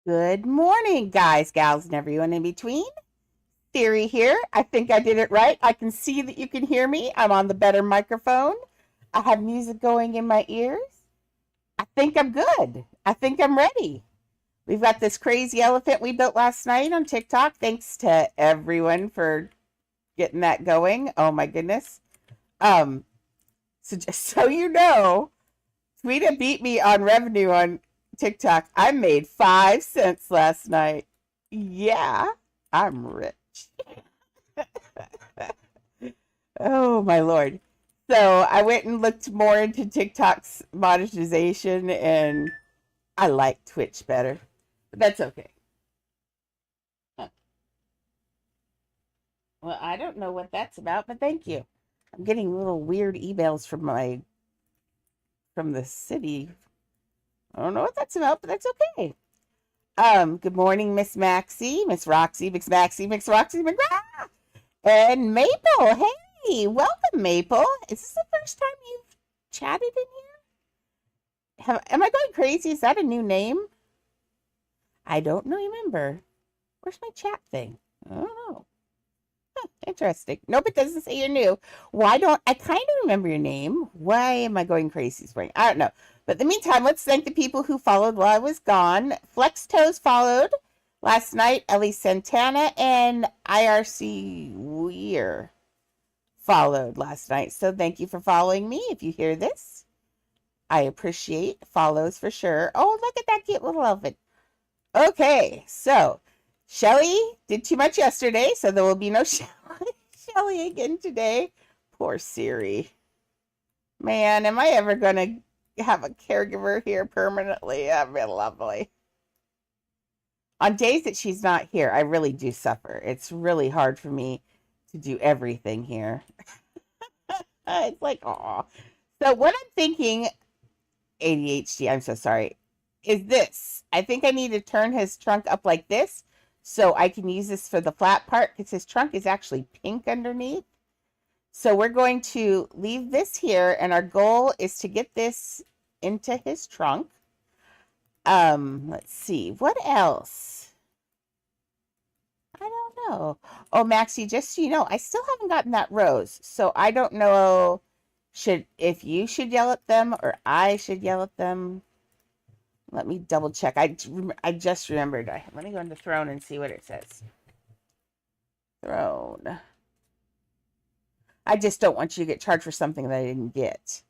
Good morning, guys, gals, and everyone in between. Theory here. I think I did it right. I can see that you can hear me. I'm on the better microphone. I have music going in my ears. I think I'm good. I think I'm ready. We've got this crazy elephant we built last night on TikTok. Thanks to everyone for getting that going. Oh my goodness. Um, so just so you know, Tweeta beat me on revenue on TikTok. I made 5 cents last night. Yeah, I'm rich. Oh my lord. So I went and looked more into TikTok's monetization and I like Twitch better. But that's okay. Well, I don't know what that's about, but thank you. I'm getting little weird emails from the city. I don't know what that's about, but that's okay. Good morning, Miss Maxie, Miss Roxy, Miss Maxie, Miss Roxy, and Maple. Hey, welcome, Maple. Is this the first time you've chatted in here? Am I going crazy? Is that a new name? I don't know. Remember. Where's my chat thing? I don't know. Huh, interesting. Nope, it doesn't say you're new. Why don't I kind of remember your name? Why am I going crazy this morning? I don't know. But in the meantime, let's thank the people who followed while I was gone. Flex Toes followed last night. Ellie Santana and IRC Weir followed last night. So thank you for following me. If you hear this, I appreciate follows for sure. Oh, look at that cute little elephant. Okay, so Shelly did too much yesterday, so there will be no Shelly again today. Poor Siri. Man, am I ever going to have a caregiver here permanently? That'd be lovely. On days that she's not here, I really do suffer. It's really hard for me to do everything here. It's like, oh. So what I'm thinking, ADHD, I'm so sorry, is this. I think I need to turn his trunk up like this so I can use this for the flat part because his trunk is actually pink underneath. So we're going to leave this here, and our goal is to get this into his trunk. Let's see. What else? I don't know. Oh, Maxie, just so you know, I still haven't gotten that rose. So I don't know if you should yell at them or I should yell at them. Let me double check. I just remembered. Let me go into Throne and see what it says. Throne. I just don't want you to get charged for something that I didn't get.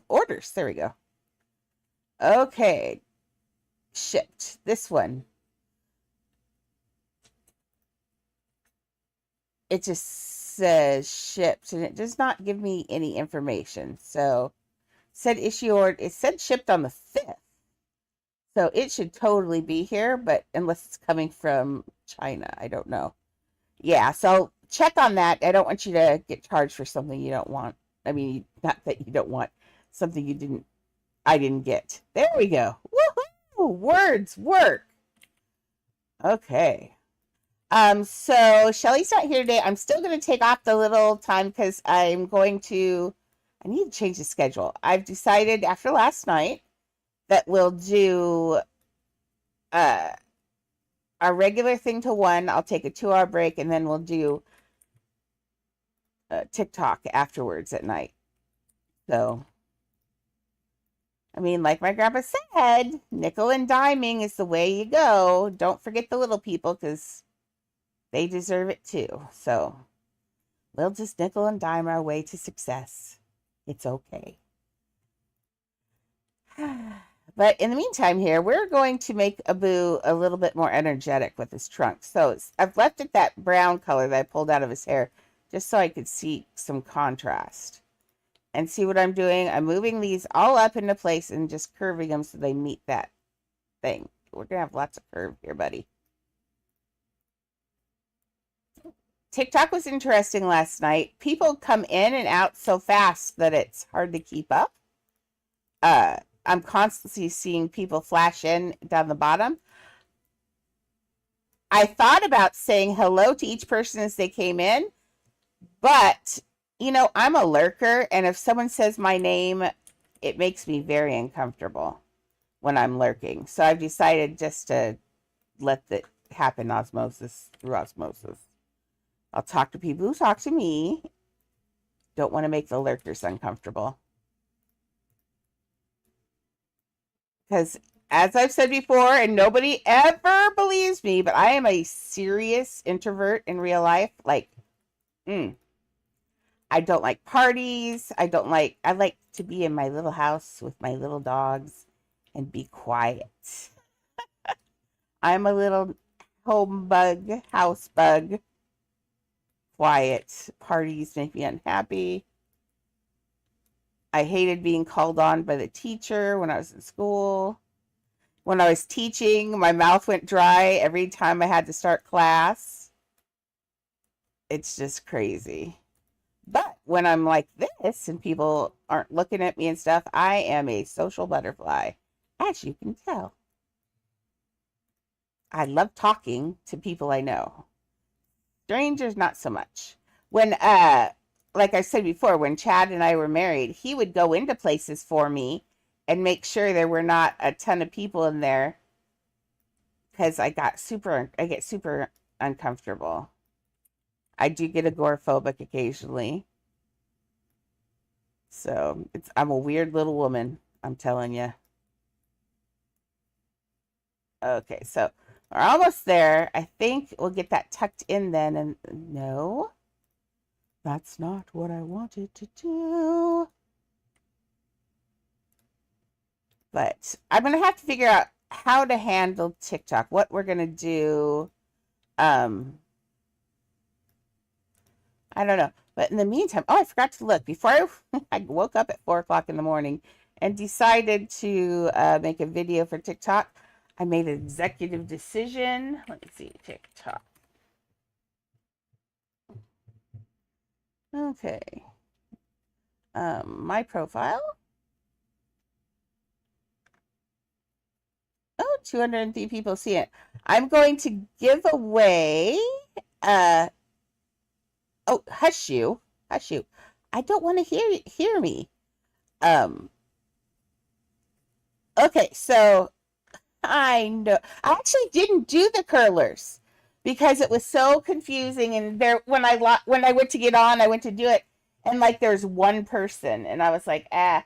Orders. There we go. Okay. Shipped. This one. It just says shipped and it does not give me any information. So said issue or it said shipped on the 5th. So it should totally be here, but unless it's coming from China, I don't know. Yeah, so check on that. I don't want you to get charged for something you don't want. I mean, not that you don't want, something I didn't get. There we go. Woohoo! Words work. Okay. So Shelly's not here today. I'm still going to take off the little time because I need to change the schedule. I've decided after last night that we'll do our regular thing till 1. I'll take a 2-hour break and then we'll do TikTok afterwards at night. So, I mean, like my grandpa said, nickel and diming is the way you go. Don't forget the little people because they deserve it too. So we'll just nickel and dime our way to success. It's okay. But in the meantime here, we're going to make Abu a little bit more energetic with his trunk. So I've left it that brown color that I pulled out of his hair just so I could see some contrast. And see what I'm doing? I'm moving these all up into place and just curving them so they meet that thing. We're going to have lots of curve here, buddy. TikTok was interesting last night. People come in and out so fast that it's hard to keep up. I'm constantly seeing people flash in down the bottom. I thought about saying hello to each person as they came in, but, you know, I'm a lurker, and if someone says my name it makes me very uncomfortable when I'm lurking. So I've decided just to let it happen through osmosis. I'll talk to people who talk to me. Don't want to make the lurkers uncomfortable. Because as I've said before, and nobody ever believes me, but I am a serious introvert in real life. Like, I don't like parties. I like to be in my little house with my little dogs and be quiet. I'm a little home bug, house bug. Quiet. Parties make me unhappy. I hated being called on by the teacher when I was in school. When I was teaching, my mouth went dry every time I had to start class. It's just crazy. But when I'm like this and people aren't looking at me and stuff, I am a social butterfly, as you can tell. I love talking to people I know. Strangers, not so much. When, like I said before, when Chad and I were married, he would go into places for me and make sure there were not a ton of people in there because I get super uncomfortable. I do get agoraphobic occasionally. So I'm a weird little woman, I'm telling you. Okay, so we're almost there. I think we'll get that tucked in then. And no, that's not what I wanted to do. But I'm going to have to figure out how to handle TikTok, what we're going to do. I don't know. But in the meantime, I forgot to look. Before I woke up at 4 o'clock in the morning and decided to make a video for TikTok, I made an executive decision. Let me see, TikTok. Okay. My profile. Oh, 203 people see it. I'm going to give away, oh, hush you. I don't want to hear me. Okay, so I know. I actually didn't do the curlers because it was so confusing. And there, when I went to get on, I went to do it, and like there's one person, and I was like, ah.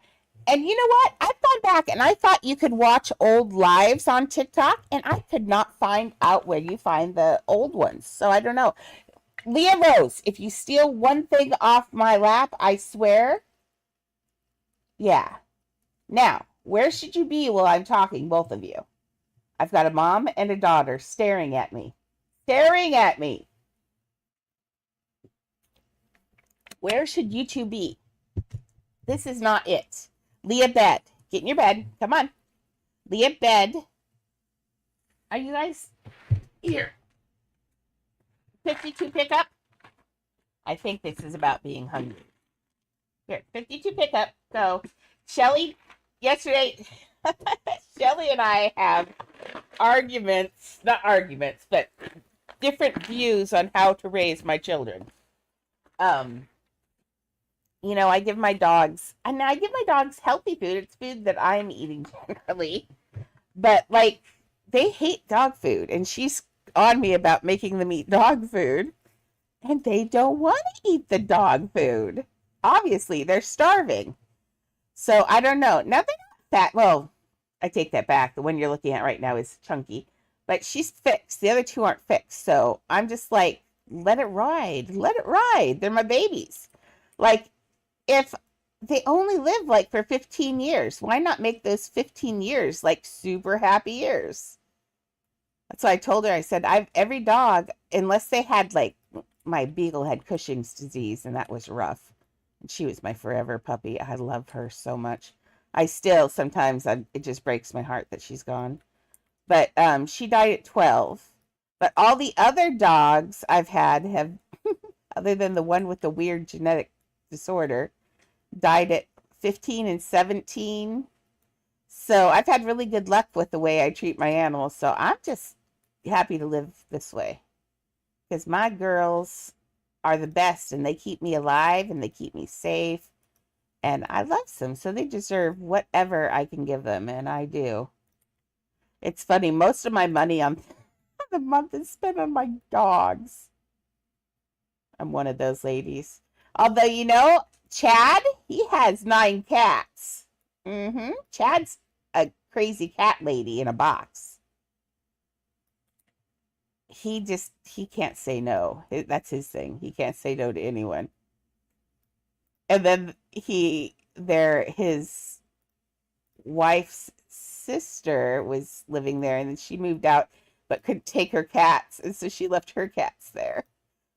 And you know what? I've gone back and I thought you could watch old lives on TikTok, and I could not find out where you find the old ones. So I don't know. Leah Rose, if you steal one thing off my lap, I swear. Yeah. Now, where should you be while I'm talking, both of you? I've got a mom and a daughter staring at me. Staring at me. Where should you two be? This is not it. Leah, bed. Get in your bed. Come on. Leah, bed. Are you guys here? 52 pickup. I think this is about being hungry. Here, 52 pickup. Go. Shelly, yesterday, Shelly and I have not arguments, but different views on how to raise my children. You know, I give my dogs healthy food. It's food that I'm eating generally. But like, they hate dog food, and she's on me about making them eat dog food, and they don't want to eat the dog food. Obviously, they're starving. So I don't know. Now they're not fat. Well, I take that back. The one you're looking at right now is chunky, but she's fixed. The other two aren't fixed. So I'm just like, let it ride. Let it ride. They're my babies. Like, if they only live like for 15 years, why not make those 15 years like super happy years? That's what I told her. I said, every dog, unless they had like, my beagle had Cushing's disease, and that was rough. And she was my forever puppy. I love her so much. I still sometimes it just breaks my heart that she's gone. But she died at 12. But all the other dogs I've had have, other than the one with the weird genetic disorder, died at 15 and 17. So I've had really good luck with the way I treat my animals. So I'm just happy to live this way, because my girls are the best, and they keep me alive and they keep me safe. And I love them, so they deserve whatever I can give them, and I do. It's funny, most of my money on the month is spent on my dogs. I'm one of those ladies. Although, Chad, he has 9 cats. Chad's a crazy cat lady in a box. He can't say no. That's his thing. He can't say no to anyone. And then his wife's sister was living there, and then she moved out but couldn't take her cats, and so she left her cats there.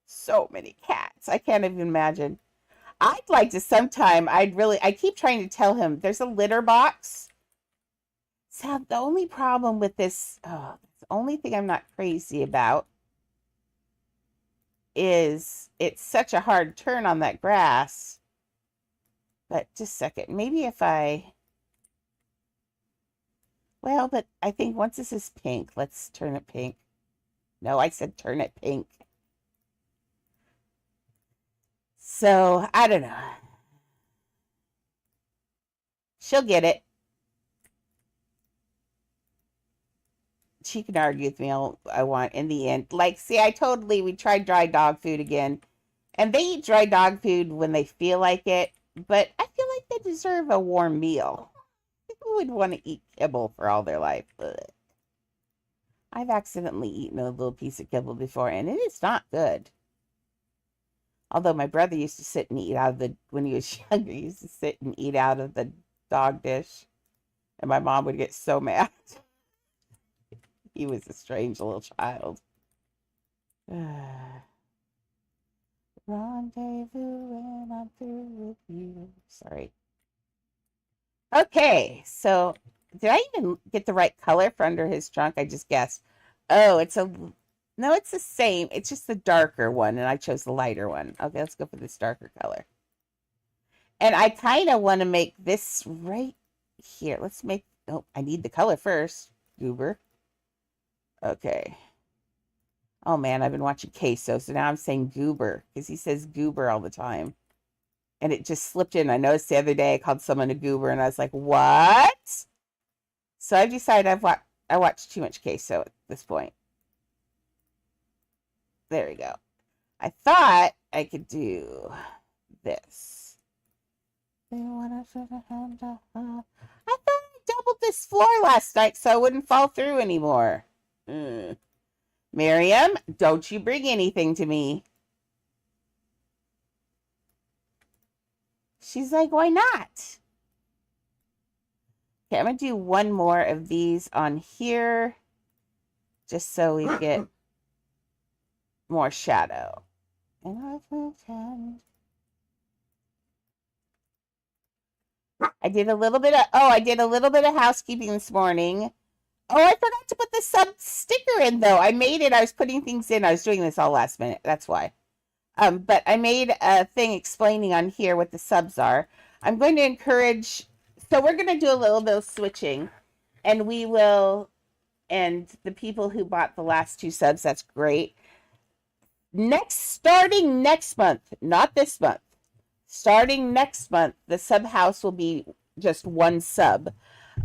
So many cats. I can't even imagine. I'd like to sometime, I keep trying to tell him there's a litter box. So the only problem with this, the only thing I'm not crazy about is it's such a hard turn on that grass. But just a second, maybe if well, but I think once this is pink, let's turn it pink. No, I said turn it pink. So, I don't know. She'll get it. She can argue with me all I want in the end. Like, see, we tried dry dog food again. And they eat dry dog food when they feel like it. But I feel like they deserve a warm meal. Who would want to eat kibble for all their life? Ugh. I've accidentally eaten a little piece of kibble before, and it is not good. Although my brother used to sit and eat when he was younger, he used to sit and eat out of the dog dish. And my mom would get so mad. He was a strange little child. Rendezvous when I'm through with you. Sorry. Okay, so did I even get the right color for under his trunk? I just guessed. Oh, no, it's the same. It's just the darker one, and I chose the lighter one. Okay, let's go for this darker color. And I kind of want to make this right here. I need the color first. Goober. Okay. Oh, man, I've been watching Queso, so now I'm saying Goober, because he says Goober all the time. And it just slipped in. I noticed the other day I called someone a goober, and I was like, what? So I've decided I watched too much Queso at this point. There we go. I thought I could do this. I thought I doubled this floor last night so I wouldn't fall through anymore. Miriam, don't you bring anything to me. She's like, why not? Okay, I'm going to do one more of these on here just so we get more shadow. And I've pretend. I did a little bit of housekeeping this morning. Oh, I forgot to put the sub sticker in though. I made it. I was putting things in. I was doing this all last minute. That's why. But I made a thing explaining on here what the subs are. I'm going to encourage, so we're going to do a little bit of switching, and the people who bought the last 2 subs, that's great. Starting next month, not this month, starting next month, the sub house will be just 1 sub.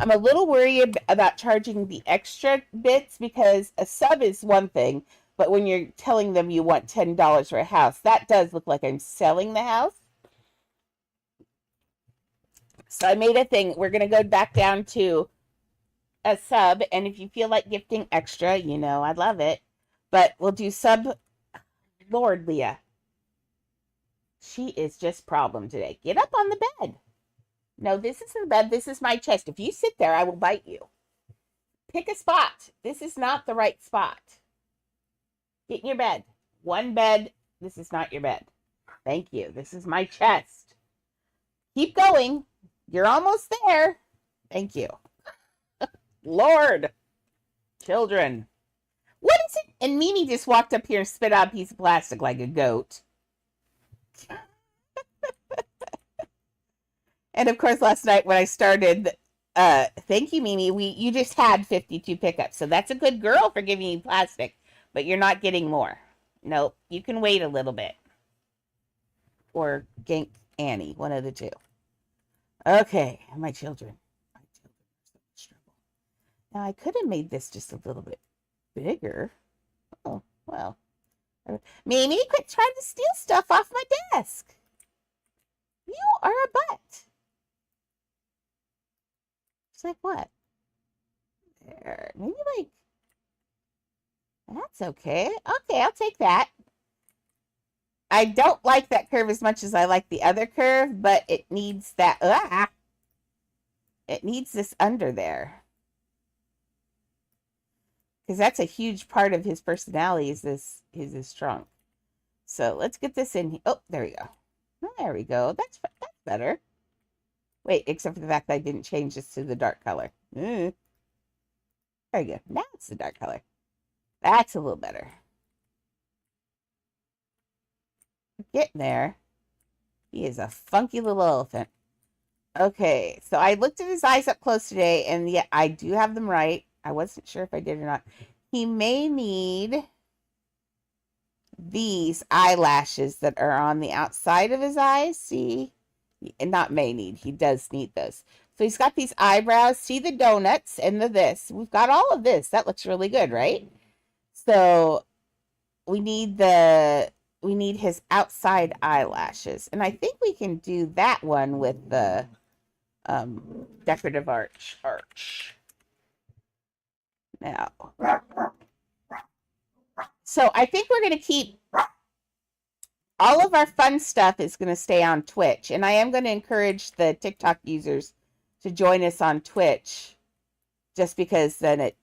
I'm a little worried about charging the extra bits because a sub is one thing, but when you're telling them you want $10 for a house, that does look like I'm selling the house. So I made a thing. We're going to go back down to a sub, and if you feel like gifting extra, I love it. But we'll do sub. Lord, Leah. She is just problem today. Get up on the bed. No, this isn't the bed. This is my chest. If you sit there, I will bite you. Pick a spot. This is not the right spot. Get in your bed. One bed. This is not your bed. Thank you. This is my chest. Keep going. You're almost there. Thank you. Lord. Children. What is it? And Mimi just walked up here and spit out a piece of plastic like a goat. And of course, last night when I started, thank you, Mimi. You just had 52 pickups. So that's a good girl for giving you plastic. But you're not getting more. Nope. You can wait a little bit. Or gank Annie. One of the two. Okay, my children. My children are so much trouble. Now I could have made this just a little bit bigger. Oh, well. Mimi, quit trying to steal stuff off my desk. You are a butt. It's like what? There. Maybe like that's okay. Okay, I'll take that. I don't like that curve as much as I like the other curve, but it needs that. It needs this under there because that's a huge part of his personality. Is his trunk? So let's get this in. Oh, there we go. There we go. That's better. Wait, except for the fact that I didn't change this to the dark color. There you go. Now it's the dark color. That's a little better. Getting there. He is a funky little elephant. Okay, so I looked at his eyes up close today, and yeah, I do have them right. I wasn't sure if I did or not. He may need these eyelashes that are on the outside of his eyes. See? And not may need. He does need those. So he's got these eyebrows. See the donuts and the this. We've got all of this. That looks really good, right? So we need his outside eyelashes. And I think we can do that one with the decorative arch. Now. So I think we're going to keep all of our fun stuff is going to stay on Twitch. And I am going to encourage the TikTok users to join us on Twitch just because then it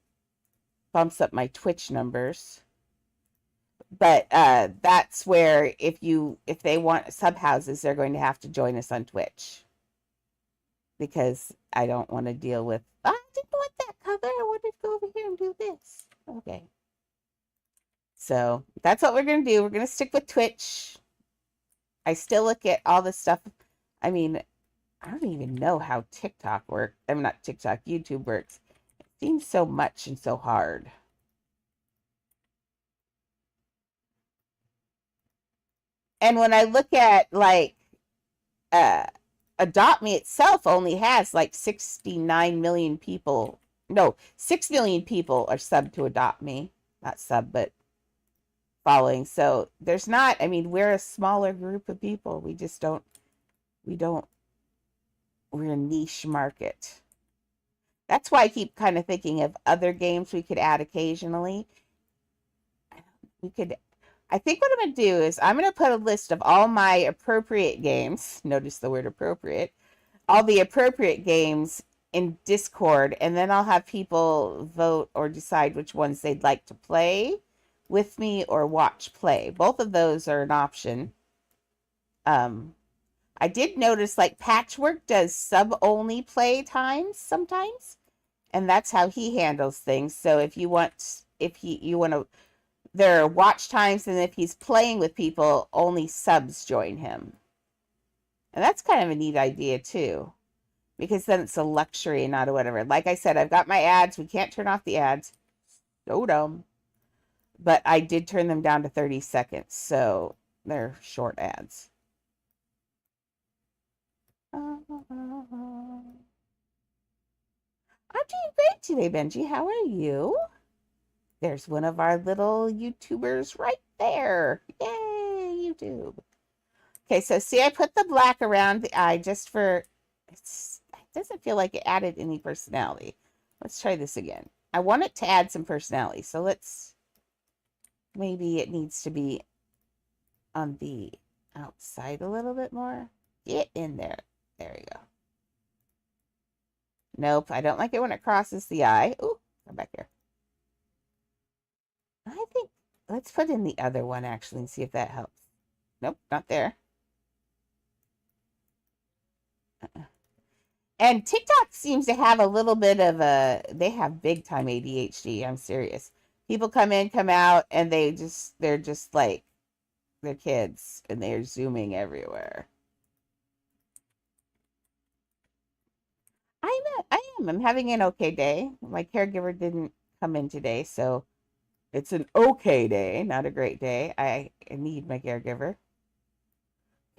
bumps up my Twitch numbers. But that's where if they want sub houses, they're going to have to join us on Twitch. Because I don't want to deal with, I didn't want that color. I wanted to go over here and do this. Okay. So that's what we're going to do. We're going to stick with Twitch. I still look at all this stuff. I mean, I don't even know how TikTok works. I'm not TikTok, YouTube works. It seems so much and so hard. And when I look at like Adopt Me itself only has like 69 million people. No, 6 million people are subbed to Adopt Me. Not sub, but following. So there's not, I mean, we're a smaller group of people. We're a niche market. That's why I keep kind of thinking of other games we could add occasionally. I think what I'm going to do is I'm going to put a list of all my appropriate games. Notice the word appropriate. All the appropriate games in Discord, and then I'll have people vote or decide which ones they'd like to play with me or watch play. Both of those are an option. I did notice like Patchwork does sub-only play times sometimes, and that's how he handles things. So if you want to, there are watch times, and if he's playing with people, only subs join him. And that's kind of a neat idea too, because then it's a luxury and not a whatever. Like I said, I've got my ads. We can't turn off the ads. So dumb. But I did turn them down to 30 seconds, so they're short ads. I'm doing great today, Benji. How are you? There's one of our little YouTubers right there. Yay, YouTube. Okay, so see, I put the black around the eye just for, it doesn't feel like it added any personality. Let's try this again. I want it to add some personality, so maybe it needs to be on the outside a little bit more. Get in there. There you go. Nope, I don't like it when it crosses the eye. Ooh, come back here. I think, let's put in the other one actually and see if that helps. Nope, not there. And TikTok seems to have a little bit of they have big time ADHD. I'm serious. People come in, come out, and they're just like, they're kids, and they're zooming everywhere. I'm having an okay day. My caregiver didn't come in today, so it's an okay day, not a great day. I need my caregiver.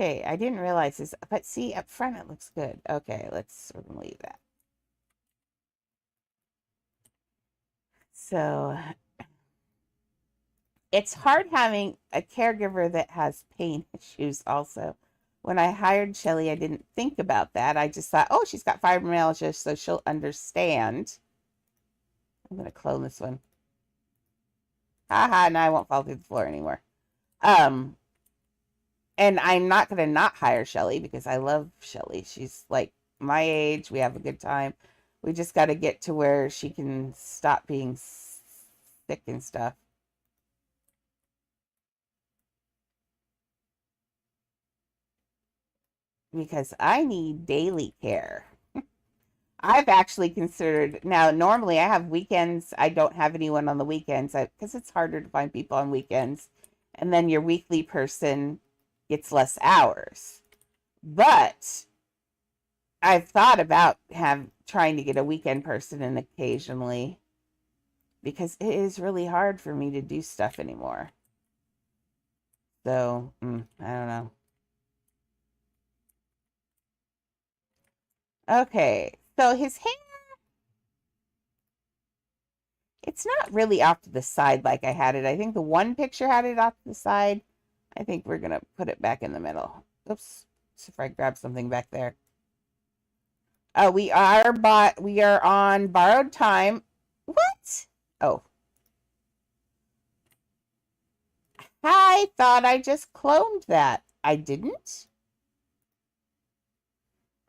Okay, I didn't realize this, but see, up front it looks good. Okay, let's leave that. So it's hard having a caregiver that has pain issues also. When I hired Shelly, I didn't think about that. I just thought, oh, she's got fibromyalgia, so she'll understand. I'm going to clone this one. Haha, now I won't fall through the floor anymore. Um, and I'm not going to not hire Shelly because I love Shelly. She's like my age. We have a good time. We just got to get to where she can stop being sick and stuff. Because I need daily care. I've actually considered now. Normally, I have weekends. I don't have anyone on the weekends because it's harder to find people on weekends, and then your weekly person gets less hours. But I've thought about trying to get a weekend person in occasionally because it is really hard for me to do stuff anymore. So I don't know. Okay, so his hair, it's not really off to the side like I had it. I think the one picture had it off to the side. I think we're going to put it back in the middle. Oops. So if I grab something back there. We are on borrowed time. What? Oh. I thought I just cloned that. I didn't?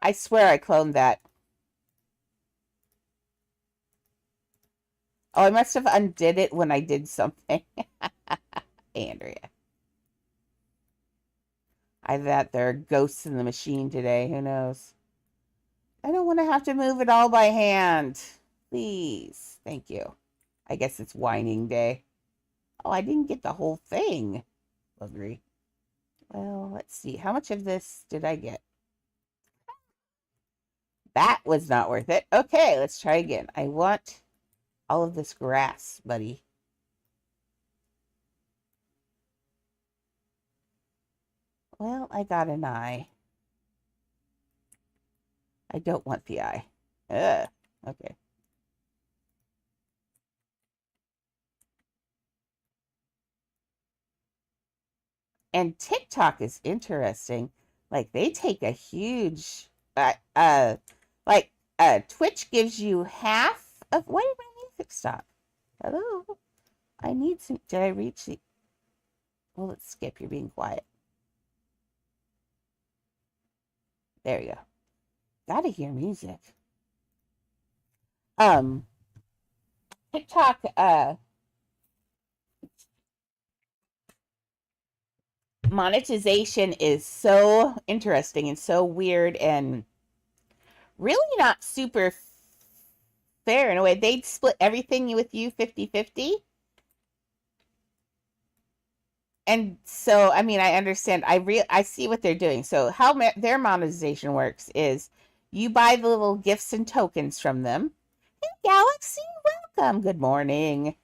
I swear I cloned that. Oh, I must have undid it when I did something. Andrea. I bet there are ghosts in the machine today. Who knows? I don't want to have to move it all by hand. Please. Thank you. I guess it's whining day. Oh, I didn't get the whole thing. Agree. Well, let's see. How much of this did I get? That was not worth it. Okay, let's try again. I want all of this grass, buddy. Well, I got an eye. I don't want the eye. Ugh. Okay. And TikTok is interesting. Like they take a huge like Twitch gives you half of why did my music stop? Hello? I need some did I reach the well let's skip, you're being quiet. There you go. Gotta hear music. TikTok monetization is so interesting and so weird and really not super fair in a way. They'd split everything with you 50-50. And so, I mean, I understand. I see what they're doing. So how their monetization works is you buy the little gifts and tokens from them. Hey, Galaxy, welcome. Good morning.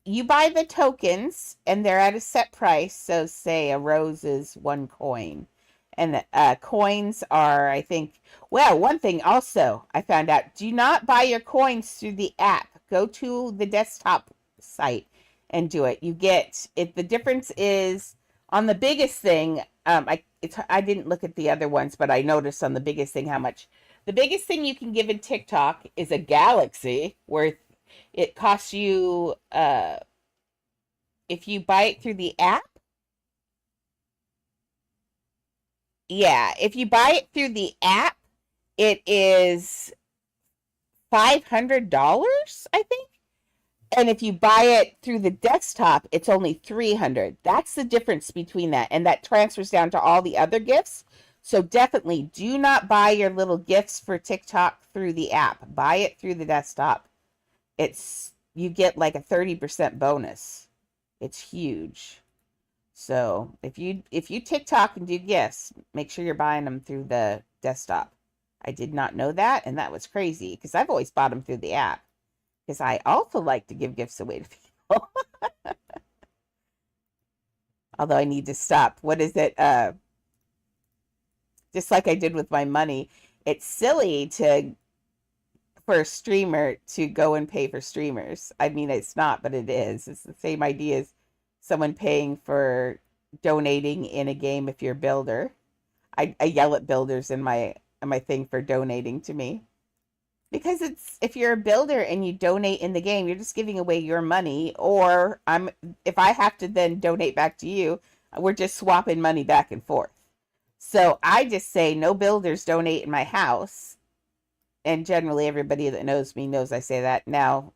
You buy the tokens and they're at a set price. So say a rose is 1 coin. And coins are, I think, well, one thing also I found out, do not buy your coins through the app. Go to the desktop site and do it. You get it. The difference is on the biggest thing. I didn't look at the other ones, but I noticed on the biggest thing how much. The biggest thing you can give in TikTok is a galaxy worth. It costs you if you buy it through the app. Yeah, if you buy it through the app, it is $500, I think. And if you buy it through the desktop, it's only 300. That's the difference between that. And that transfers down to all the other gifts. So definitely do not buy your little gifts for TikTok through the app. Buy it through the desktop. You get like a 30% bonus. It's huge. So if you TikTok and do gifts, make sure you're buying them through the desktop. I did not know that, and that was crazy because I've always bought them through the app. Because I also like to give gifts away to people. Although I need to stop. What is it? Just like I did with my money, it's silly to for a streamer to go and pay for streamers. I mean, it's not, but it is. It's the same idea as someone paying for donating in a game if you're a builder. I yell at builders in my thing for donating to me. Because it's if you're a builder and you donate in the game, you're just giving away your money. Or I'm if I have to then donate back to you, we're just swapping money back and forth. So I just say no builders donate in my house, and generally everybody that knows me knows I say that. Now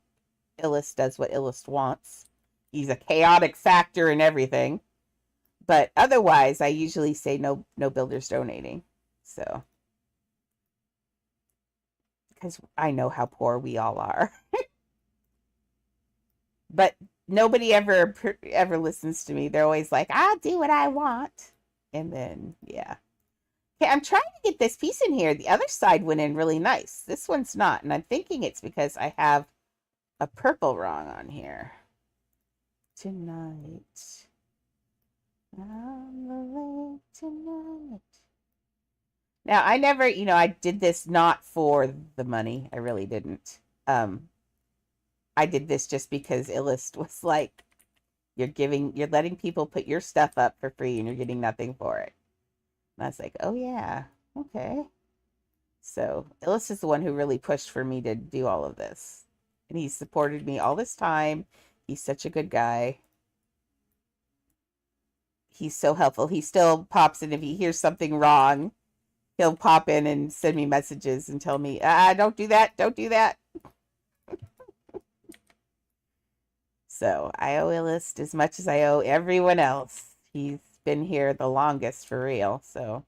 Illust does what Illust wants. He's a chaotic factor in everything. But otherwise I usually say no builders donating. So because I know how poor we all are. But nobody ever listens to me. They're always like, I'll do what I want. And then yeah. Okay, I'm trying to get this piece in here. The other side went in really nice. This one's not, and I'm thinking it's because I have a purple wrong on here. Tonight. On the lake tonight. Now, I never, I did this not for the money. I really didn't. I did this just because Illust was like, you're letting people put your stuff up for free and you're getting nothing for it. And I was like, oh yeah, okay. So Illust is the one who really pushed for me to do all of this. And he's supported me all this time. He's such a good guy. He's so helpful. He still pops in if he hears something wrong. He'll pop in and send me messages and tell me, don't do that, don't do that. So I owe Illust as much as I owe everyone else. He's been here the longest for real, so.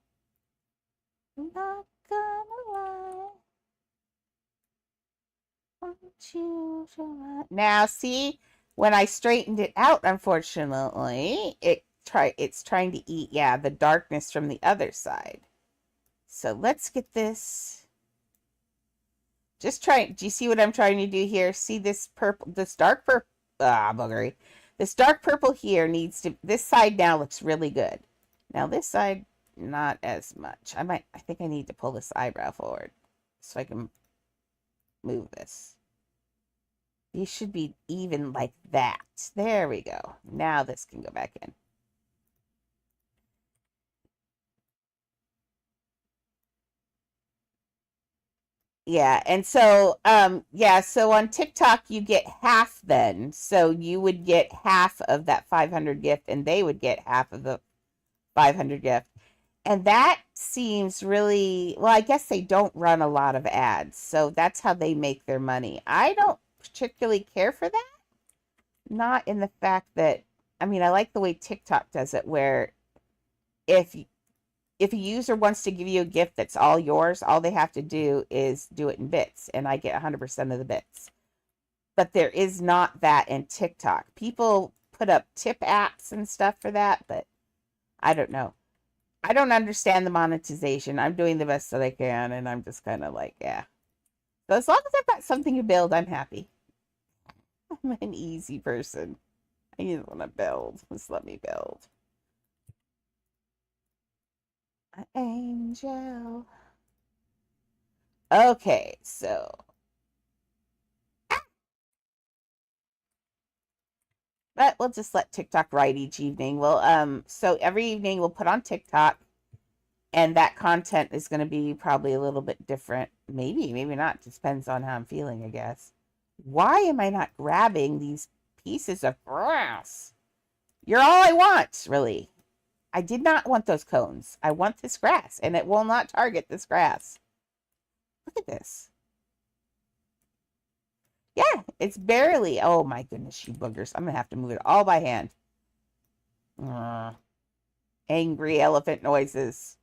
I'm not gonna lie. Want you to lie. Now, see, when I straightened it out, unfortunately, it's trying to eat, the darkness from the other side. So let's get this. Do you see what I'm trying to do here? See this purple, this dark purple, buggery. This dark purple here this side now looks really good. Now this side, not as much. I think I need to pull this eyebrow forward so I can move this. These should be even like that. There we go. Now this can go back in. Yeah, and so so on TikTok you get half then. So you would get half of that 500 gift and they would get half of the 500 gift. And that seems really, well, I guess they don't run a lot of ads. So that's how they make their money. I don't particularly care for that. Not in the fact that, I mean, I like the way TikTok does it where if a user wants to give you a gift that's all yours, all they have to do is do it in bits, and I get 100% of the bits. But there is not that in TikTok. People put up tip apps and stuff for that, but I don't know. I don't understand the monetization. I'm doing the best that I can, and I'm just kind of like, yeah. So as long as I've got something to build, I'm happy. I'm an easy person. I just want to build. Just let me build. Angel. Okay, so but we'll just let TikTok ride each evening. So every evening we'll put on TikTok, and that content is going to be probably a little bit different. Maybe not. Just depends on how I'm feeling, I guess. Why am I not grabbing these pieces of grass? You're all I want, really. I did not want those cones. I want this grass, and it will not target this grass. Look at this. Yeah, it's barely. Oh my goodness, you boogers. I'm going to have to move it all by hand. Angry elephant noises.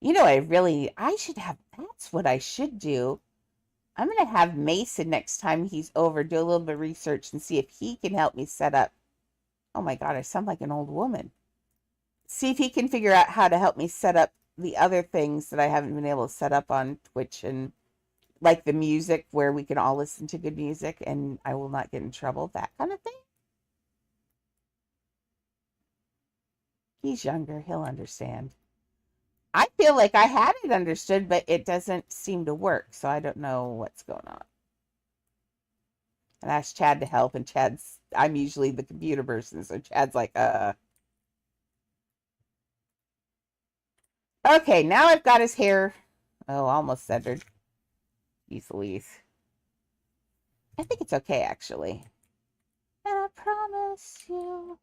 That's what I should do. I'm going to have Mason next time he's over do a little bit of research and see if he can help me set up. Oh my God, I sound like an old woman. See if he can figure out how to help me set up the other things that I haven't been able to set up on Twitch and like the music where we can all listen to good music and I will not get in trouble, that kind of thing. He's younger, he'll understand. I feel like I had it understood, but it doesn't seem to work, so I don't know what's going on. And I asked Chad to help, and I'm usually the computer person, so Chad's like, Okay, now I've got his hair, almost centered. Jeez Louise. I think it's okay, actually. And I promise you,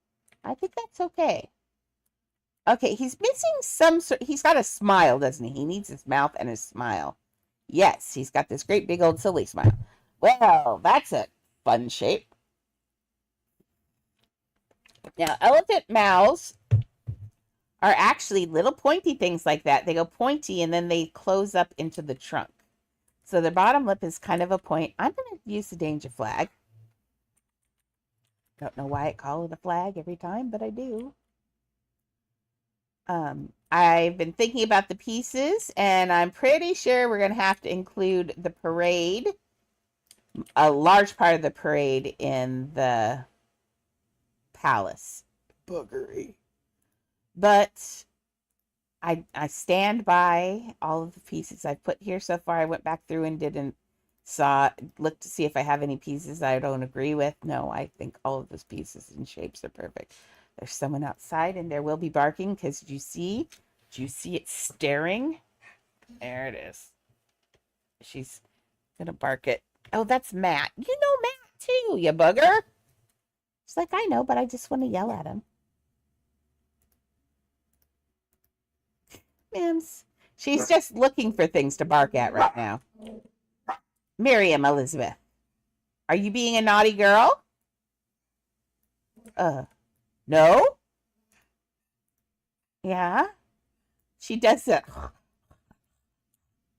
I think that's okay. Okay, he's missing some sort. He's got a smile, doesn't he? He needs his mouth and his smile. Yes, he's got this great big old silly smile. Well, that's a fun shape. Now, elephant mouths are actually little pointy things like that. They go pointy and then they close up into the trunk. So the bottom lip is kind of a point. I'm going to use the danger flag. Don't know why I call it a flag every time, but I do. I've been thinking about the pieces, and I'm pretty sure we're going to have to include the parade, a large part of the parade in the palace. Boogery. But I stand by all of the pieces I've put here so far. I went back through and looked to see if I have any pieces I don't agree with. No, I think all of those pieces and shapes are perfect. There's someone outside, and there will be barking because do you see it staring? There it is. She's gonna bark it. Oh, that's Matt. You know Matt too, you bugger. She's like, I know, but I just want to yell at him. Mims. She's just looking for things to bark at right now. Miriam Elizabeth, are you being a naughty girl? No? Yeah? She does it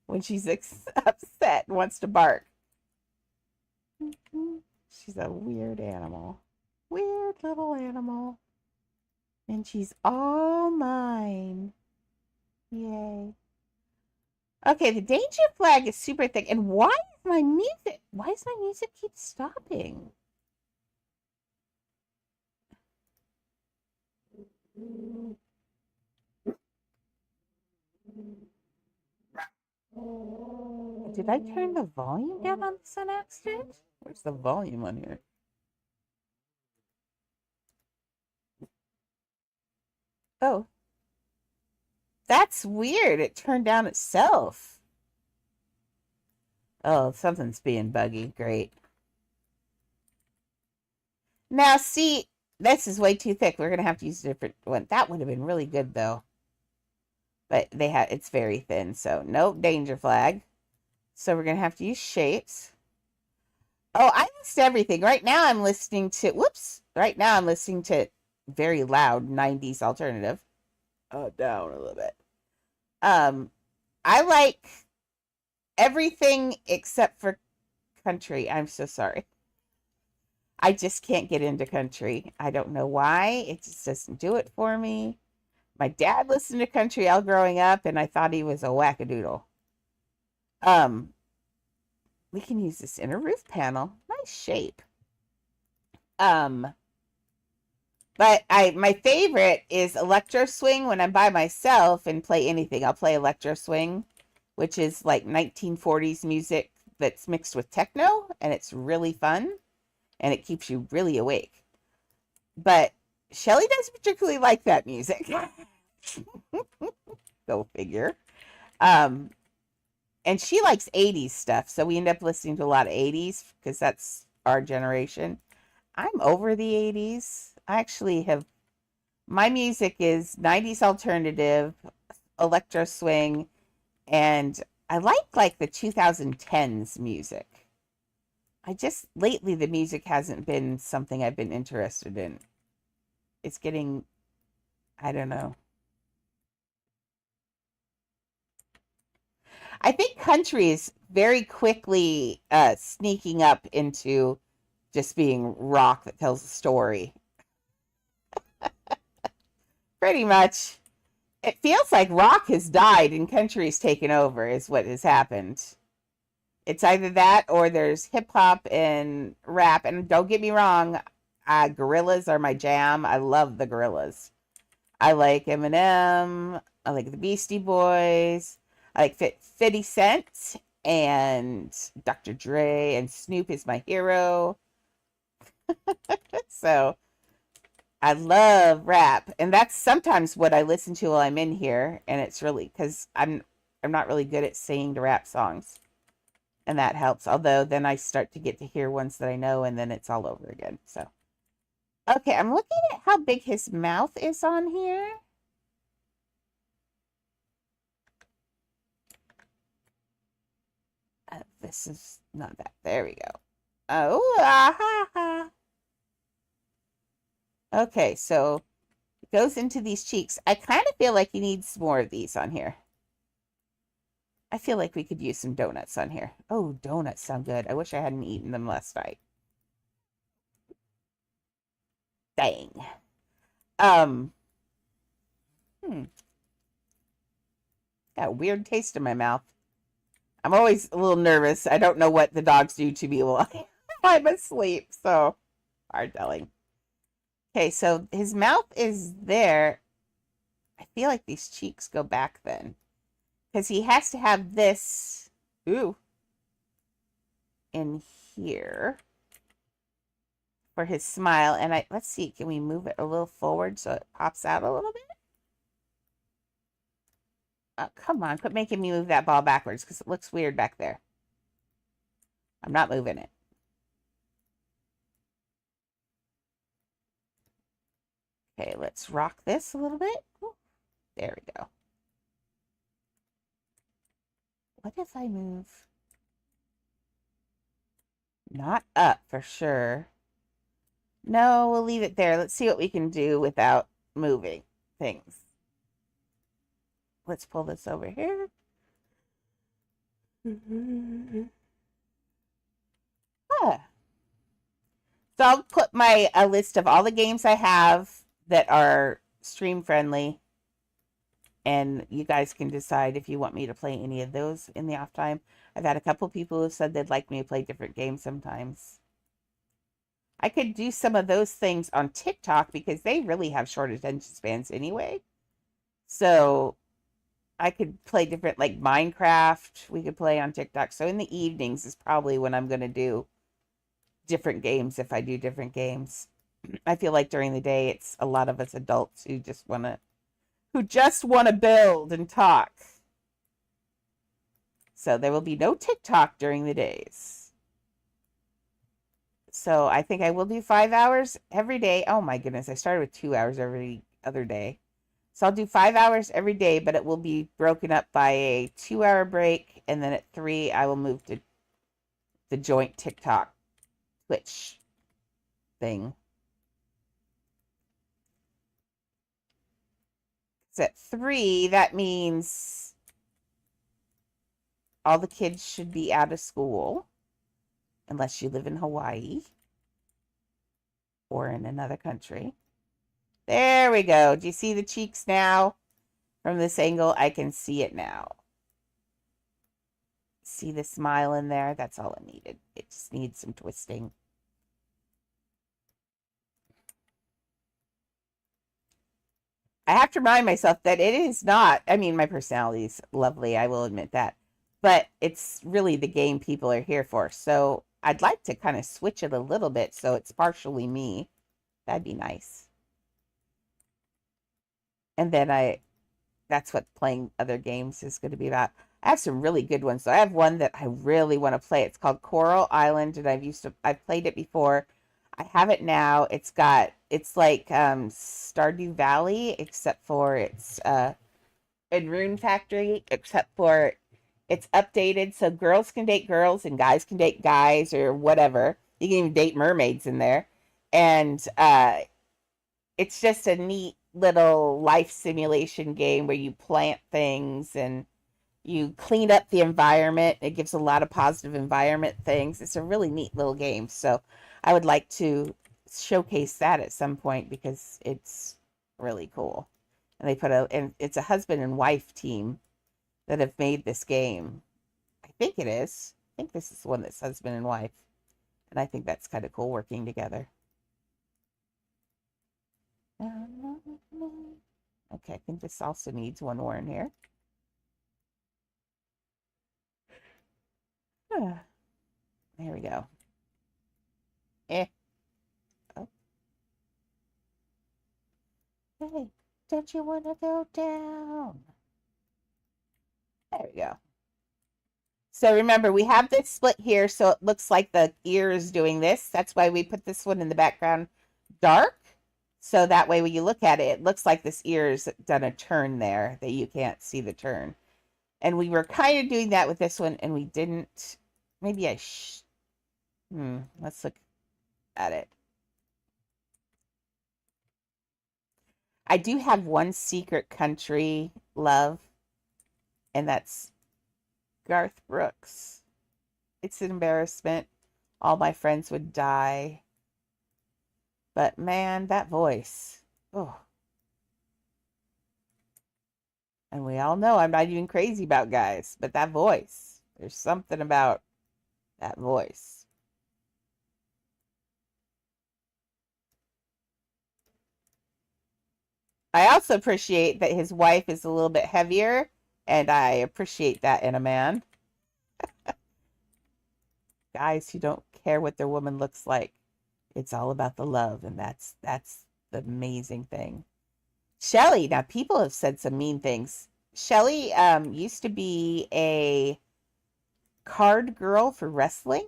when she's upset and wants to bark. She's a weird animal. Weird little animal. And she's all mine. Yay. Okay, the danger flag is super thick. And why does my music keep stopping? Did I turn the volume down on this on accident? Where's the volume on here? Oh. That's weird. It turned down itself. Oh, something's being buggy. Great. Now, see, this is way too thick. We're going to have to use a different one. That would have been really good, though. But it's very thin, so nope, danger flag. So we're going to have to use shapes. Oh, I missed everything. Right now I'm listening to, right now I'm listening to very loud 90s alternative. Down a little bit. I like everything except for country. I'm so sorry. I just can't get into country. I don't know why. It just doesn't do it for me. My dad listened to country all growing up, and I thought he was a wackadoodle. We can use this inner roof panel. Nice shape. But my favorite is electro swing when I'm by myself and play anything. I'll play electro swing, which is like 1940s music that's mixed with techno, and it's really fun, and it keeps you really awake. But Shelly doesn't particularly like that music. Go figure. And she likes 80s stuff, so we end up listening to a lot of 80s because that's our generation. I'm over the 80s. I actually my music is 90s alternative, electro swing, and I like the 2010s music. Lately the music hasn't been something I've been interested in. It's getting, I don't know. I think country is very quickly sneaking up into just being rock that tells a story. Pretty much. It feels like rock has died and country's taken over is what has happened. It's either that or there's hip hop and rap. And don't get me wrong, gorillas are my jam. I love the gorillas. I like Eminem. I like the Beastie Boys. I like 50 Cent and Dr. Dre, and Snoop is my hero. So I love rap, and that's sometimes what I listen to while I'm in here, and it's really because I'm not really good at singing to rap songs, and that helps. Although then I start to get to hear ones that I know, and then it's all over again. So okay, I'm looking at how big his mouth is on here. This is not that. There we go. Oh, ha, ha. Okay, so it goes into these cheeks. I kind of feel like he needs more of these on here. I feel like we could use some donuts on here. Oh, donuts sound good. I wish I hadn't eaten them last night. Dang. Um, hmm. Got a weird taste in my mouth. I'm always a little nervous. I don't know what the dogs do to me while I'm asleep, so hard telling. Okay, so his mouth is there. I feel like these cheeks go back then. Because he has to have this, ooh, in here for his smile. And let's see, can we move it a little forward so it pops out a little bit? Oh, come on, quit making me move that ball backwards because it looks weird back there. I'm not moving it. Okay, let's rock this a little bit. Ooh, there we go. What if I move? Not up for sure. No, we'll leave it there. Let's see what we can do without moving things. Let's pull this over here. Ah. So I'll put a list of all the games I have that are stream friendly, and you guys can decide if you want me to play any of those in the off time. I've had a couple people who said they'd like me to play different games sometimes. I could do some of those things on TikTok because they really have short attention spans anyway. So I could play different, like Minecraft, we could play on TikTok. So in the evenings is probably when I'm going to do different games if I do different games. I feel like during the day it's a lot of us adults who just want to build and talk. So there will be no TikTok during the days. So I think I will do 5 hours every day. Oh my goodness, I started with 2 hours every other day. So I'll do 5 hours every day, but it will be broken up by a 2-hour break. And then at 3, I will move to the joint TikTok Twitch thing. So at 3, that means all the kids should be out of school, unless you live in Hawaii or in another country. There we go. Do you see the cheeks now? From this angle, I can see it now. See the smile in there? That's all it needed. It just needs some twisting. I have to remind myself that it is not, I mean, my personality is lovely, I will admit that, but it's really the game people are here for. So I'd like to kind of switch it a little bit so it's partially me. That'd be nice. And then that's what playing other games is going to be about. I have some really good ones. So I have one that I really want to play. It's called Coral Island, and I've played it before. I have it now. It's like Stardew Valley, except for it's in Rune Factory, except for it's updated so girls can date girls and guys can date guys or whatever. You can even date mermaids in there. And it's just a neat little life simulation game where you plant things and you clean up the environment. It gives a lot of positive environment things. It's a really neat little game. So I would like to showcase that at some point because it's really cool. And it's a husband and wife team that have made this game. I think it is. I think this is the one that's husband and wife. And I think that's kind of cool working together. Okay, I think this also needs one more in here. There we go. Eh. Oh. Hey, don't you want to go down? There we go. So remember, we have this split here, so it looks like the ear is doing this. That's why we put this one in the background dark. So that way when you look at it, it looks like this ear's done a turn there that you can't see the turn. And we were kind of doing that with this one, and we didn't. Maybe let's look at it. I do have one secret country love, and that's Garth Brooks. It's an embarrassment. All my friends would die. But man, that voice. Oh. And we all know I'm not even crazy about guys, but that voice. There's something about that voice. I also appreciate that his wife is a little bit heavier, and I appreciate that in a man. Guys who don't care what their woman looks like. It's all about the love, and that's the amazing thing. Shelly, now people have said some mean things. Shelly used to be a card girl for wrestling.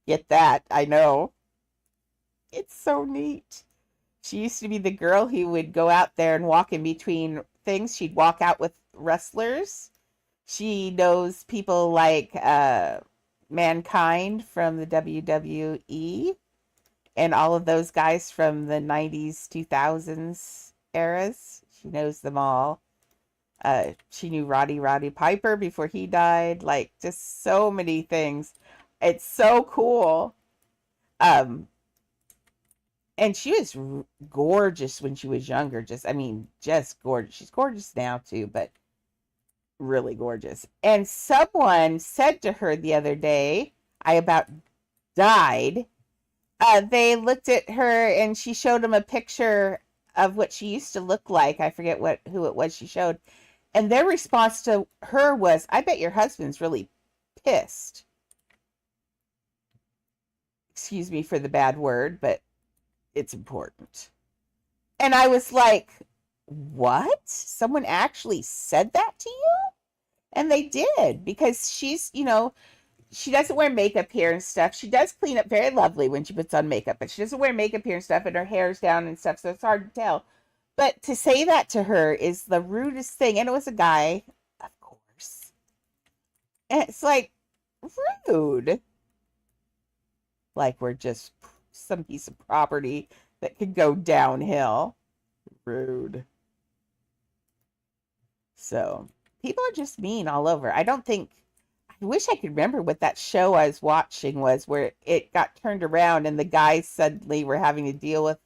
Get that, I know. It's so neat. She used to be the girl who would go out there and walk in between things. She'd walk out with wrestlers. She knows people like Mankind from the WWE and all of those guys from the 90s, 2000s eras. She knows them all. She knew Roddy Piper before he died. Like, just so many things. It's so cool. And she was gorgeous when she was younger. Just gorgeous. She's gorgeous now too, but really gorgeous. And someone said to her the other day, I about died. They looked at her and she showed them a picture of what she used to look like. I forget who it was she showed. And their response to her was, I bet your husband's really pissed. Excuse me for the bad word, but it's important. And I was like, what? Someone actually said that to you? And they did, because she's, she doesn't wear makeup here and stuff. She does clean up very lovely when she puts on makeup, but she doesn't wear makeup here and stuff, and her hair's down and stuff, so it's hard to tell. But to say that to her is the rudest thing. And it was a guy, of course. And it's like, rude. Like we're just some piece of property that could go downhill. Rude. So, people are just mean all over. I wish I could remember what that show I was watching was, where it got turned around and the guys suddenly were having to deal with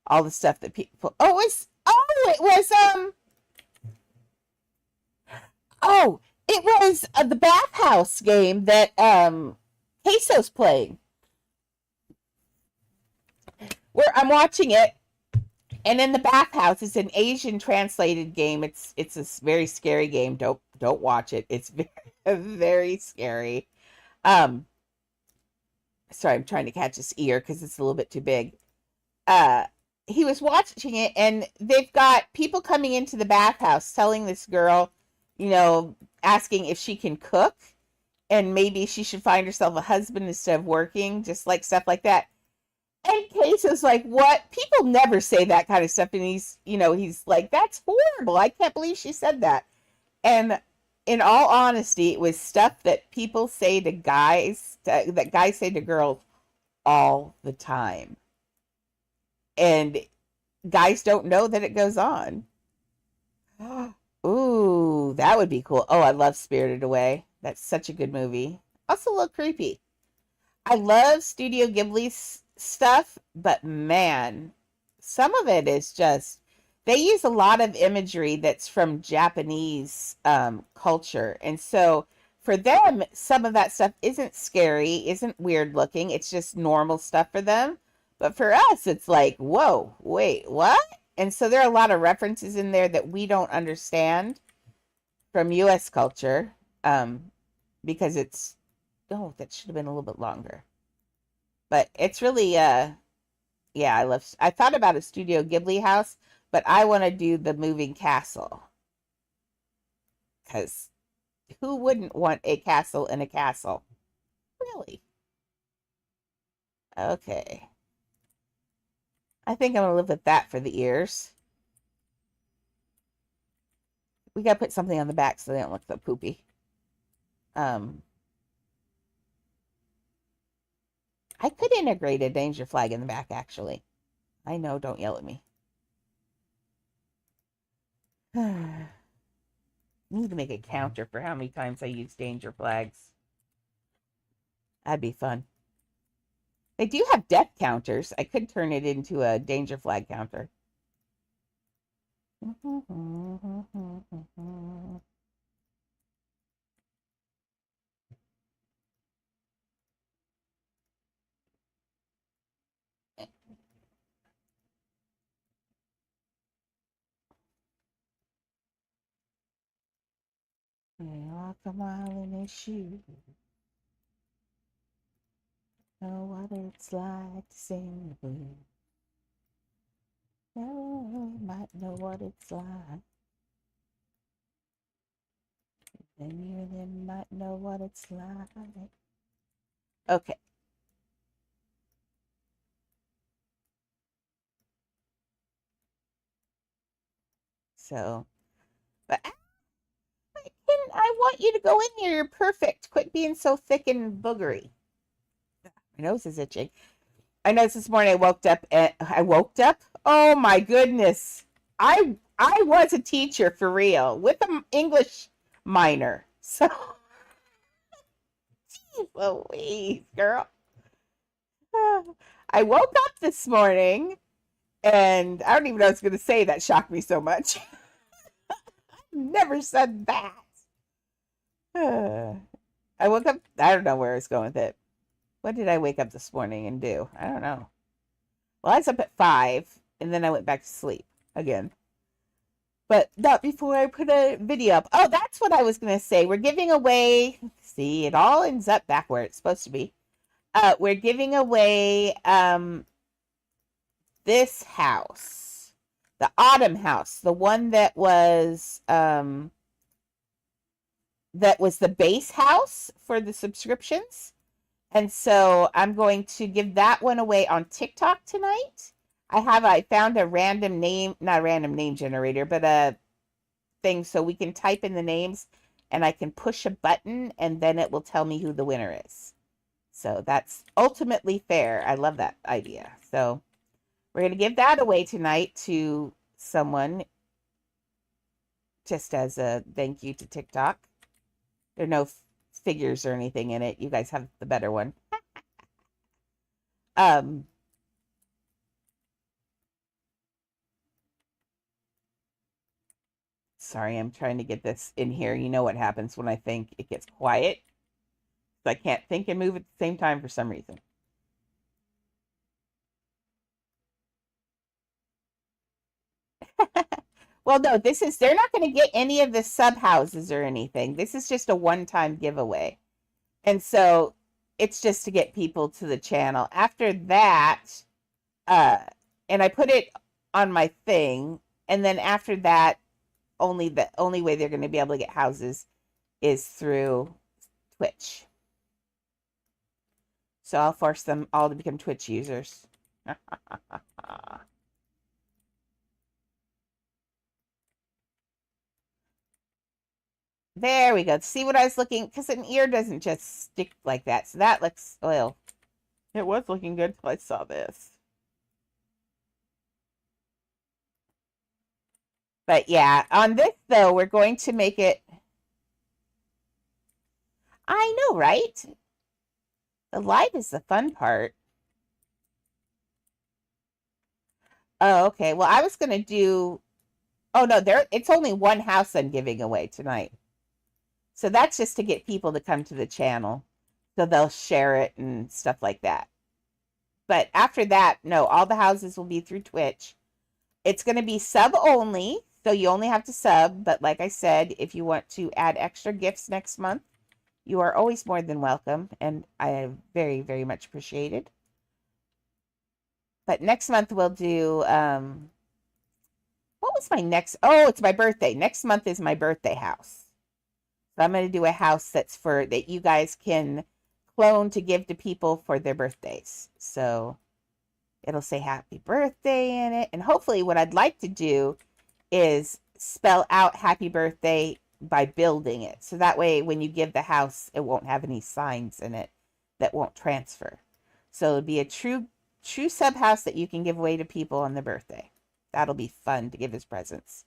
all the stuff that people. It was the bathhouse game that Queso's playing. Where I'm watching it, and in the bathhouse, it's an Asian translated game. It's a very scary game. Don't watch it. It's very very scary. Sorry, I'm trying to catch his ear because it's a little bit too big. He was watching it, and they've got people coming into the bathhouse telling this girl, asking if she can cook, and maybe she should find herself a husband instead of working, just like stuff like that. And Case is like, what? People never say that kind of stuff. And he's like, that's horrible. I can't believe she said that. And in all honesty, it was stuff that people say to guys, that guys say to girls all the time. And guys don't know that it goes on. Ooh, that would be cool. Oh, I love Spirited Away. That's such a good movie. Also a little creepy. I love Studio Ghibli's stuff, but man, some of it is just, they use a lot of imagery that's from Japanese culture. And so for them, some of that stuff isn't scary, isn't weird looking. It's just normal stuff for them. But for us, it's like, whoa, wait, what? And so there are a lot of references in there that we don't understand from US culture, because it's, oh, that should have been a little bit longer. But it's really, yeah, I thought about a Studio Ghibli house, but I want to do the moving castle. Because who wouldn't want a castle in a castle? Really? Okay. I think I'm going to live with that for the ears. We got to put something on the back so they don't look so poopy. I could integrate a danger flag in the back, actually. I know, don't yell at me. I need to make a counter for how many times I use danger flags. That'd be fun. They do have death counters. I could turn it into a danger flag counter. Walk a mile in his shoes. Know what it's like to sing the blues. You might know what it's like. Then you then might know what it's like. Okay. So, but I want you to go in there. You're perfect. Quit being so thick and boogery. My nose is itching. I noticed this morning I woke up. Oh my goodness. I was a teacher for real with an English minor. So, geez Louise, girl. I woke up this morning and I don't even know what I was going to say that shocked me so much. Never said that. I woke up, I don't know where I was going with it. What did I wake up this morning and do? I don't know. Well, I was up at 5 and then I went back to sleep again. But not before I put a video up. Oh, that's what I was going to say. We're giving away, see, it all ends up back where it's supposed to be. We're giving away this house, the Autumn house, the one that was the base house for the subscriptions. And so I'm going to give that one away on TikTok tonight. I found a random name, not a random name generator, but a thing so we can type in the names and I can push a button and then it will tell me who the winner is. So that's ultimately fair. I love that idea. So we're going to give that away tonight to someone just as a thank you to TikTok. There are no figures or anything in it. You guys have the better one. Sorry, I'm trying to get this in here. You know what happens when I think it gets quiet. So I can't think and move at the same time for some reason. Well, no, they're not going to get any of the sub houses or anything. This is just a one-time giveaway. And so it's just to get people to the channel. After that, and I put it on my thing, and then after that, the only way they're going to be able to get houses is through Twitch. So I'll force them all to become Twitch users. There we go. See what I was looking, because an ear doesn't just stick like that. So that looks, well, it was looking good until I saw this. But yeah, on this though, we're going to make it, I know, right? The light is the fun part. Oh, okay. Well, I was going to do, oh no, it's only one house I'm giving away tonight. So that's just to get people to come to the channel. So they'll share it and stuff like that. But after that, no, all the houses will be through Twitch. It's going to be sub only. So you only have to sub. But like I said, if you want to add extra gifts next month, you are always more than welcome. And I very, very much appreciate it. But next month we'll do, what was my next? Oh, it's my birthday. Next month is my birthday house. So I'm going to do a house that's for, that you guys can clone to give to people for their birthdays. So it'll say happy birthday in it. And hopefully what I'd like to do is spell out happy birthday by building it. So that way when you give the house, it won't have any signs in it that won't transfer. So it'll be a true sub house that you can give away to people on their birthday. That'll be fun to give as presents.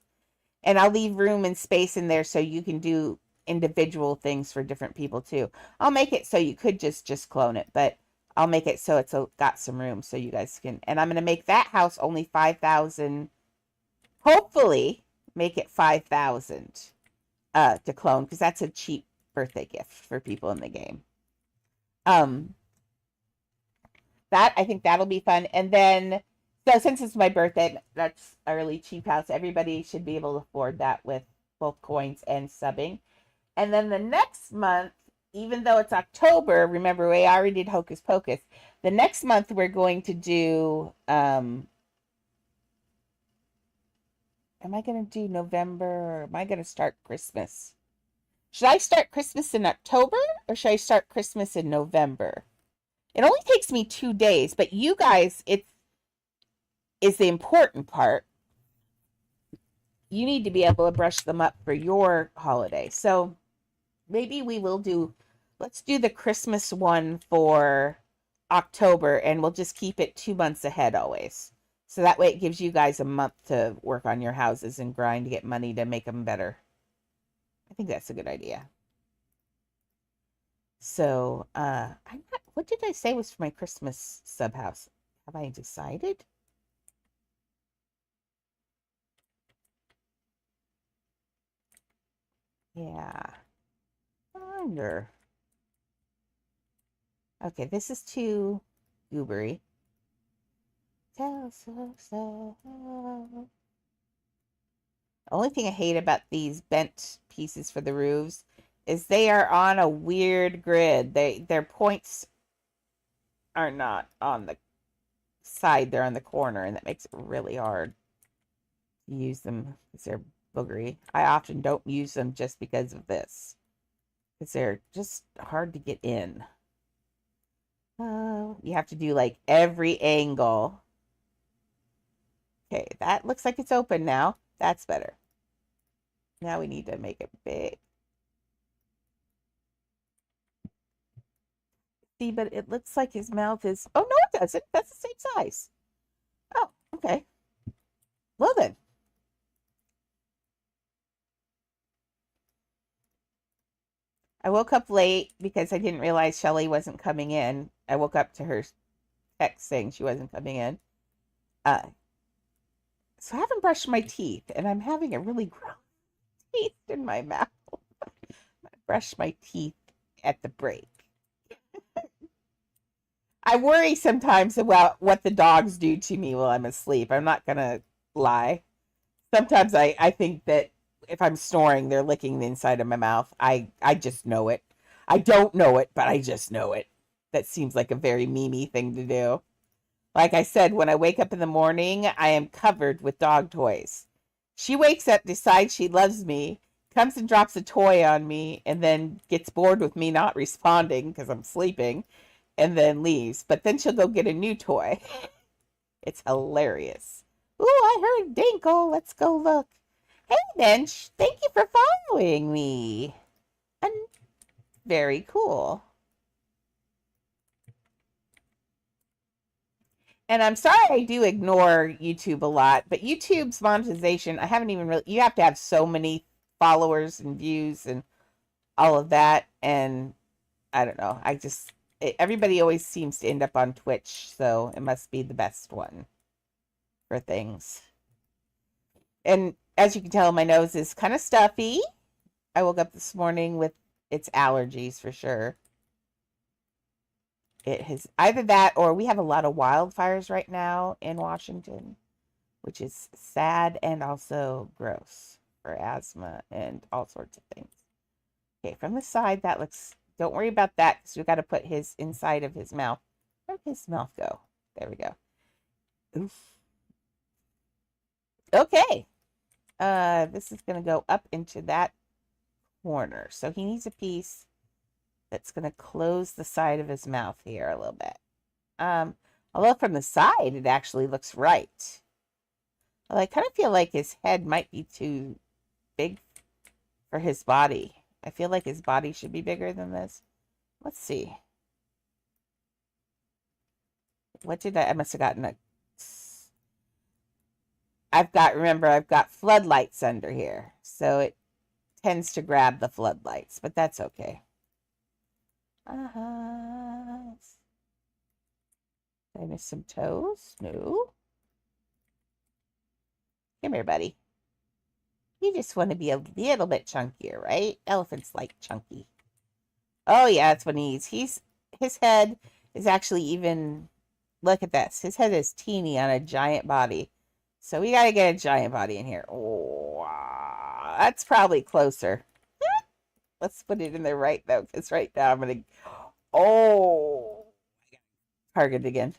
And I'll leave room and space in there so you can do individual things for different people too. I'll make it so you could just clone it, but I'll make it so it's got some room so you guys can. And I'm going to make that house only 5,000. Hopefully make it 5,000 to clone, because that's a cheap birthday gift for people in the game. That, I think that'll be fun. And then, so since it's my birthday, that's a really cheap house. Everybody should be able to afford that with both coins and subbing. And then the next month, even though it's October, remember we already did Hocus Pocus. The next month we're going to do, am I going to do November, or am I going to start Christmas? Should I start Christmas in October, or should I start Christmas in November? It only takes me 2 days, but you guys, it is the important part. You need to be able to brush them up for your holiday. So maybe we will do, let's do the Christmas one for October, and we'll just keep it 2 months ahead always. So that way it gives you guys a month to work on your houses and grind to get money to make them better. I think that's a good idea. So, what did I say was for my Christmas sub house? Have I decided? Yeah. I wonder. Okay, this is too goobery. Tell so. The only thing I hate about these bent pieces for the roofs is they are on a weird grid. Their points are not on the side, they're on the corner, and that makes it really hard to use them because they're boogery. I often don't use them just because of this, because they're just hard to get in. You have to do like every angle. Okay, that looks like it's open now. That's better. Now we need to make it big. See, but it looks like his mouth is... Oh, no, it doesn't. That's the same size. Oh, okay. Well, then. I woke up late because I didn't realize Shelly wasn't coming in. I woke up to her text saying she wasn't coming in. So I haven't brushed my teeth, and I'm having a really gross taste in my mouth. I brush my teeth at the break. I worry sometimes about what the dogs do to me while I'm asleep. I'm not going to lie. Sometimes I think that if I'm snoring, they're licking the inside of my mouth. I just know it. I don't know it, but I just know it. That seems like a very Mimi thing to do. Like I said, when I wake up in the morning, I am covered with dog toys. She wakes up, decides she loves me, comes and drops a toy on me, and then gets bored with me not responding because I'm sleeping, and then leaves. But then she'll go get a new toy. It's hilarious. Ooh, I heard Dinkle. Let's go look. Hey, Bench. Thank you for following me. And very cool. And I'm sorry I do ignore YouTube a lot, but YouTube's monetization, I haven't even really, you have to have so many followers and views and all of that. And I don't know. Everybody always seems to end up on Twitch, so it must be the best one for things. And as you can tell, my nose is kind of stuffy. I woke up this morning with its allergies for sure. It has either that or we have a lot of wildfires right now in Washington, which is sad and also gross for asthma and all sorts of things. Okay, from the side, that looks, don't worry about that because we got to put his inside of his mouth. Where'd his mouth go? There we go. Oof. Okay. This is going to go up into that corner. So he needs a piece that's going to close the side of his mouth here a little bit. Although from the side, it actually looks right. Well, I kind of feel like his head might be too big for his body. I feel like his body should be bigger than this. Let's see. What did I must have gotten a... remember, I've got floodlights under here. So it tends to grab the floodlights, but that's okay. Did I miss some toes? No. Come here, buddy. You just want to be a little bit chunkier, right? Elephants like chunky. Oh, yeah, that's what he needs. His head is actually even... Look at this. His head is teeny on a giant body. So we got to get a giant body in here. Oh, that's probably closer. Let's put it in there right, though, because right now I'm going to... Oh! Target again.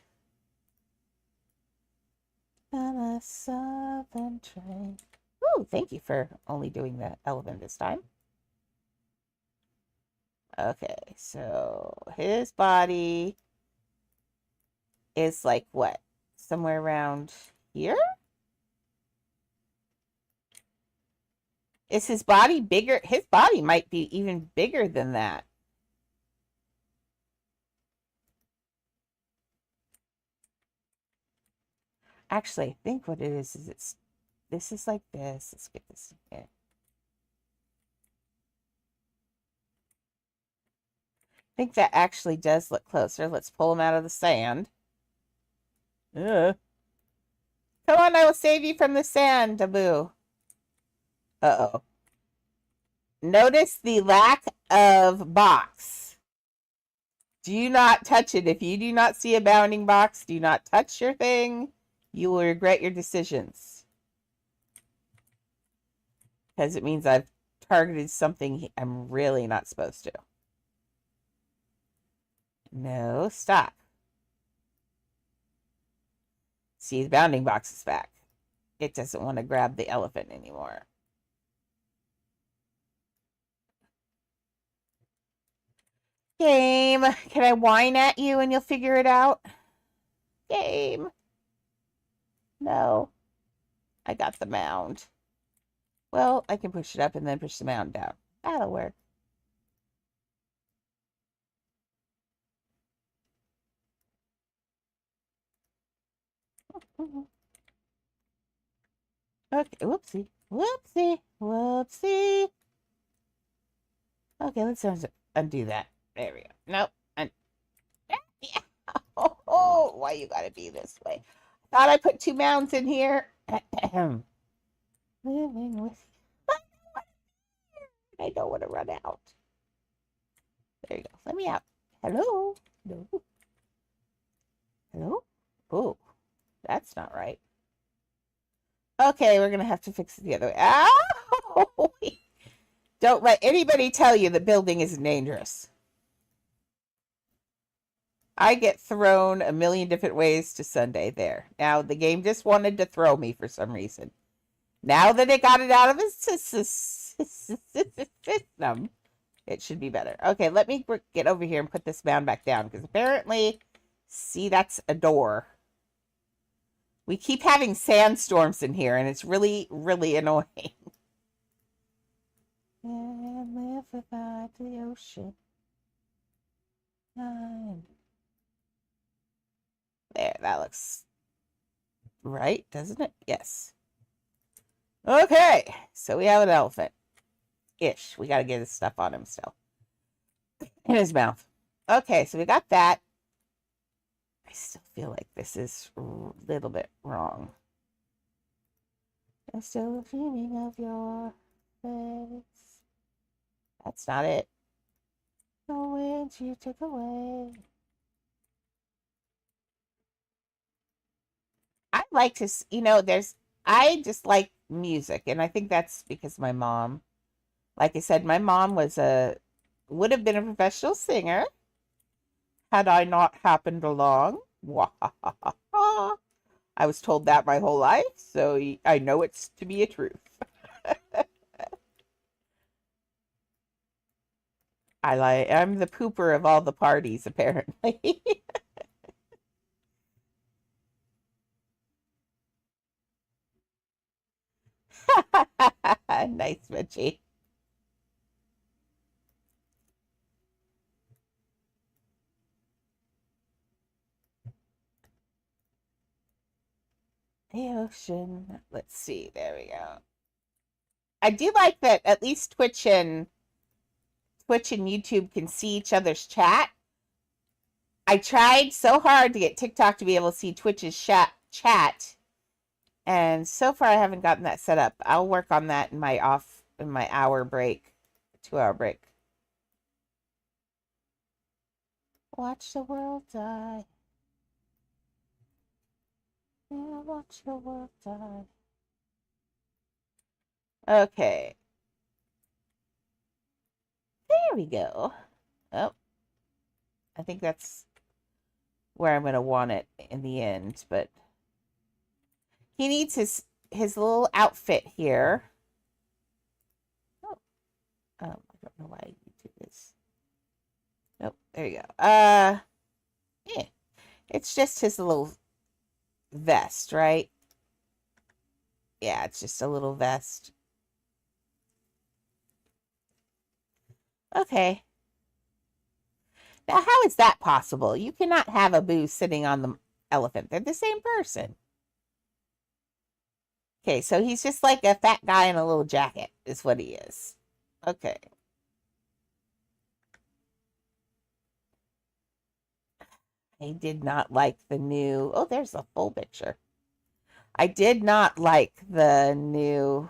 On a southern train. Oh, thank you for only doing the elephant this time. Okay, so his body is like what? Somewhere around here? Is his body bigger? His body might be even bigger than that. Actually, I think what it is this is like this. Let's get this in here. I think that actually does look closer. Let's pull him out of the sand. Come on, I will save you from the sand, Taboo. Uh-oh. Notice the lack of box. Do not touch it. If you do not see a bounding box, do not touch your thing. You will regret your decisions. Because it means I've targeted something I'm really not supposed to. No, stop. See, the bounding box is back. It doesn't want to grab the elephant anymore. Game, can I whine at you and you'll figure it out? Game. No. I got the mound. Well, I can push it up and then push the mound down. That'll work. Okay, whoopsie. Whoopsie. Whoopsie. Okay, let's undo that. There we go. Nope. Yeah. Oh, why you gotta be this way? Thought I put 2 mounds in here. Living with you. I don't want to run out. There you go. Let me out. Hello? No. Hello? Oh, that's not right. Okay, we're going to have to fix it the other way. Ow! Don't let anybody tell you that building isn't dangerous. I get thrown a million different ways to Sunday there. Now, the game just wanted to throw me for some reason. Now that it got it out of its system, it should be better. Okay, let me get over here and put this mound back down, because apparently, see, that's a door. We keep having sandstorms in here, and it's really, really annoying. And live without the ocean. There, that looks right, doesn't it? Yes. Okay, so we have an elephant. Ish. We got to get his stuff on him still. In his mouth. Okay, so we got that. I still feel like this is a little bit wrong. I'm still dreaming of your face. That's not it. The wind you took away. I like to, I just like music, and I think that's because my mom, like I said, my mom would have been a professional singer had I not happened along. I was told that my whole life, so I know it's to be a truth. I'm the pooper of all the parties, apparently. Nice, Mitchie. The ocean. Let's see. There we go. I do like that at least Twitch and YouTube can see each other's chat. I tried so hard to get TikTok to be able to see Twitch's chat, and so far I haven't gotten that set up. I'll work on that in my hour break, 2 hour break. Watch the world die. Yeah, watch the world die. Okay. There we go. Oh, I think that's where I'm going to want it in the end, but he needs his little outfit here. Oh, I don't know why you do this. Nope, there you go. Yeah, it's just his little vest, right? Yeah, it's just a little vest. Okay. Now, how is that possible? You cannot have a boo sitting on the elephant. They're the same person. Okay, so he's just like a fat guy in a little jacket, is what he is. Okay. I did not like the new. Oh, there's a full picture. I did not like the new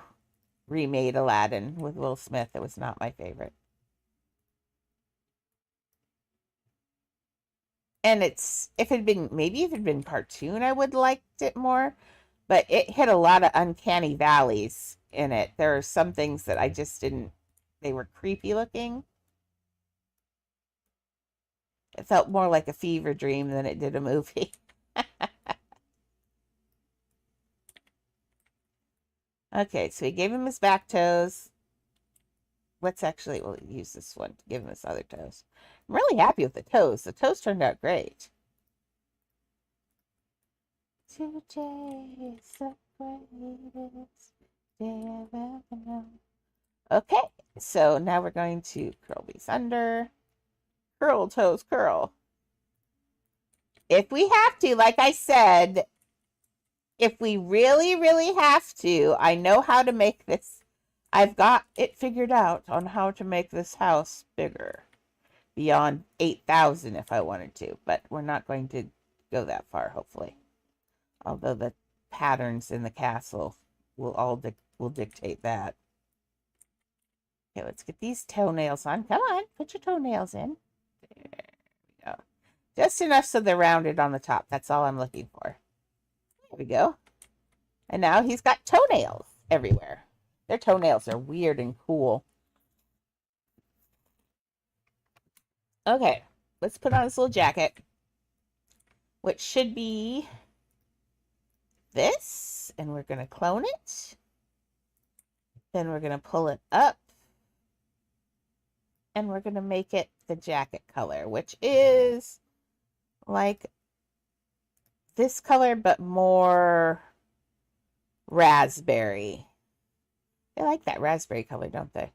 remade Aladdin with Will Smith. It was not my favorite. And if it had been cartoon, I would liked it more. But it hit a lot of uncanny valleys in it. There are some things that I just didn't. They were creepy looking. It felt more like a fever dream than it did a movie. Okay, so we gave him his back toes. We'll use this one to give him his other toes. I'm really happy with the toes. The toes turned out great. Today is the greatest day I've ever known. Okay, so now we're going to curl these under. Curl, toes, curl. If we have to, like I said, if we really, really have to, I know how to make this. I've got it figured out on how to make this house bigger. Beyond 8,000 if I wanted to, but we're not going to go that far, hopefully. Although the patterns in the castle will dictate that. Okay, let's get these toenails on. Come on, put your toenails in. There we go. Just enough so they're rounded on the top. That's all I'm looking for. There we go. And now he's got toenails everywhere. Their toenails are weird and cool. Okay, let's put on this little jacket, which should be this, and we're going to clone it. Then we're going to pull it up, and we're going to make it the jacket color, which is like this color, but more raspberry. They like that raspberry color, don't they?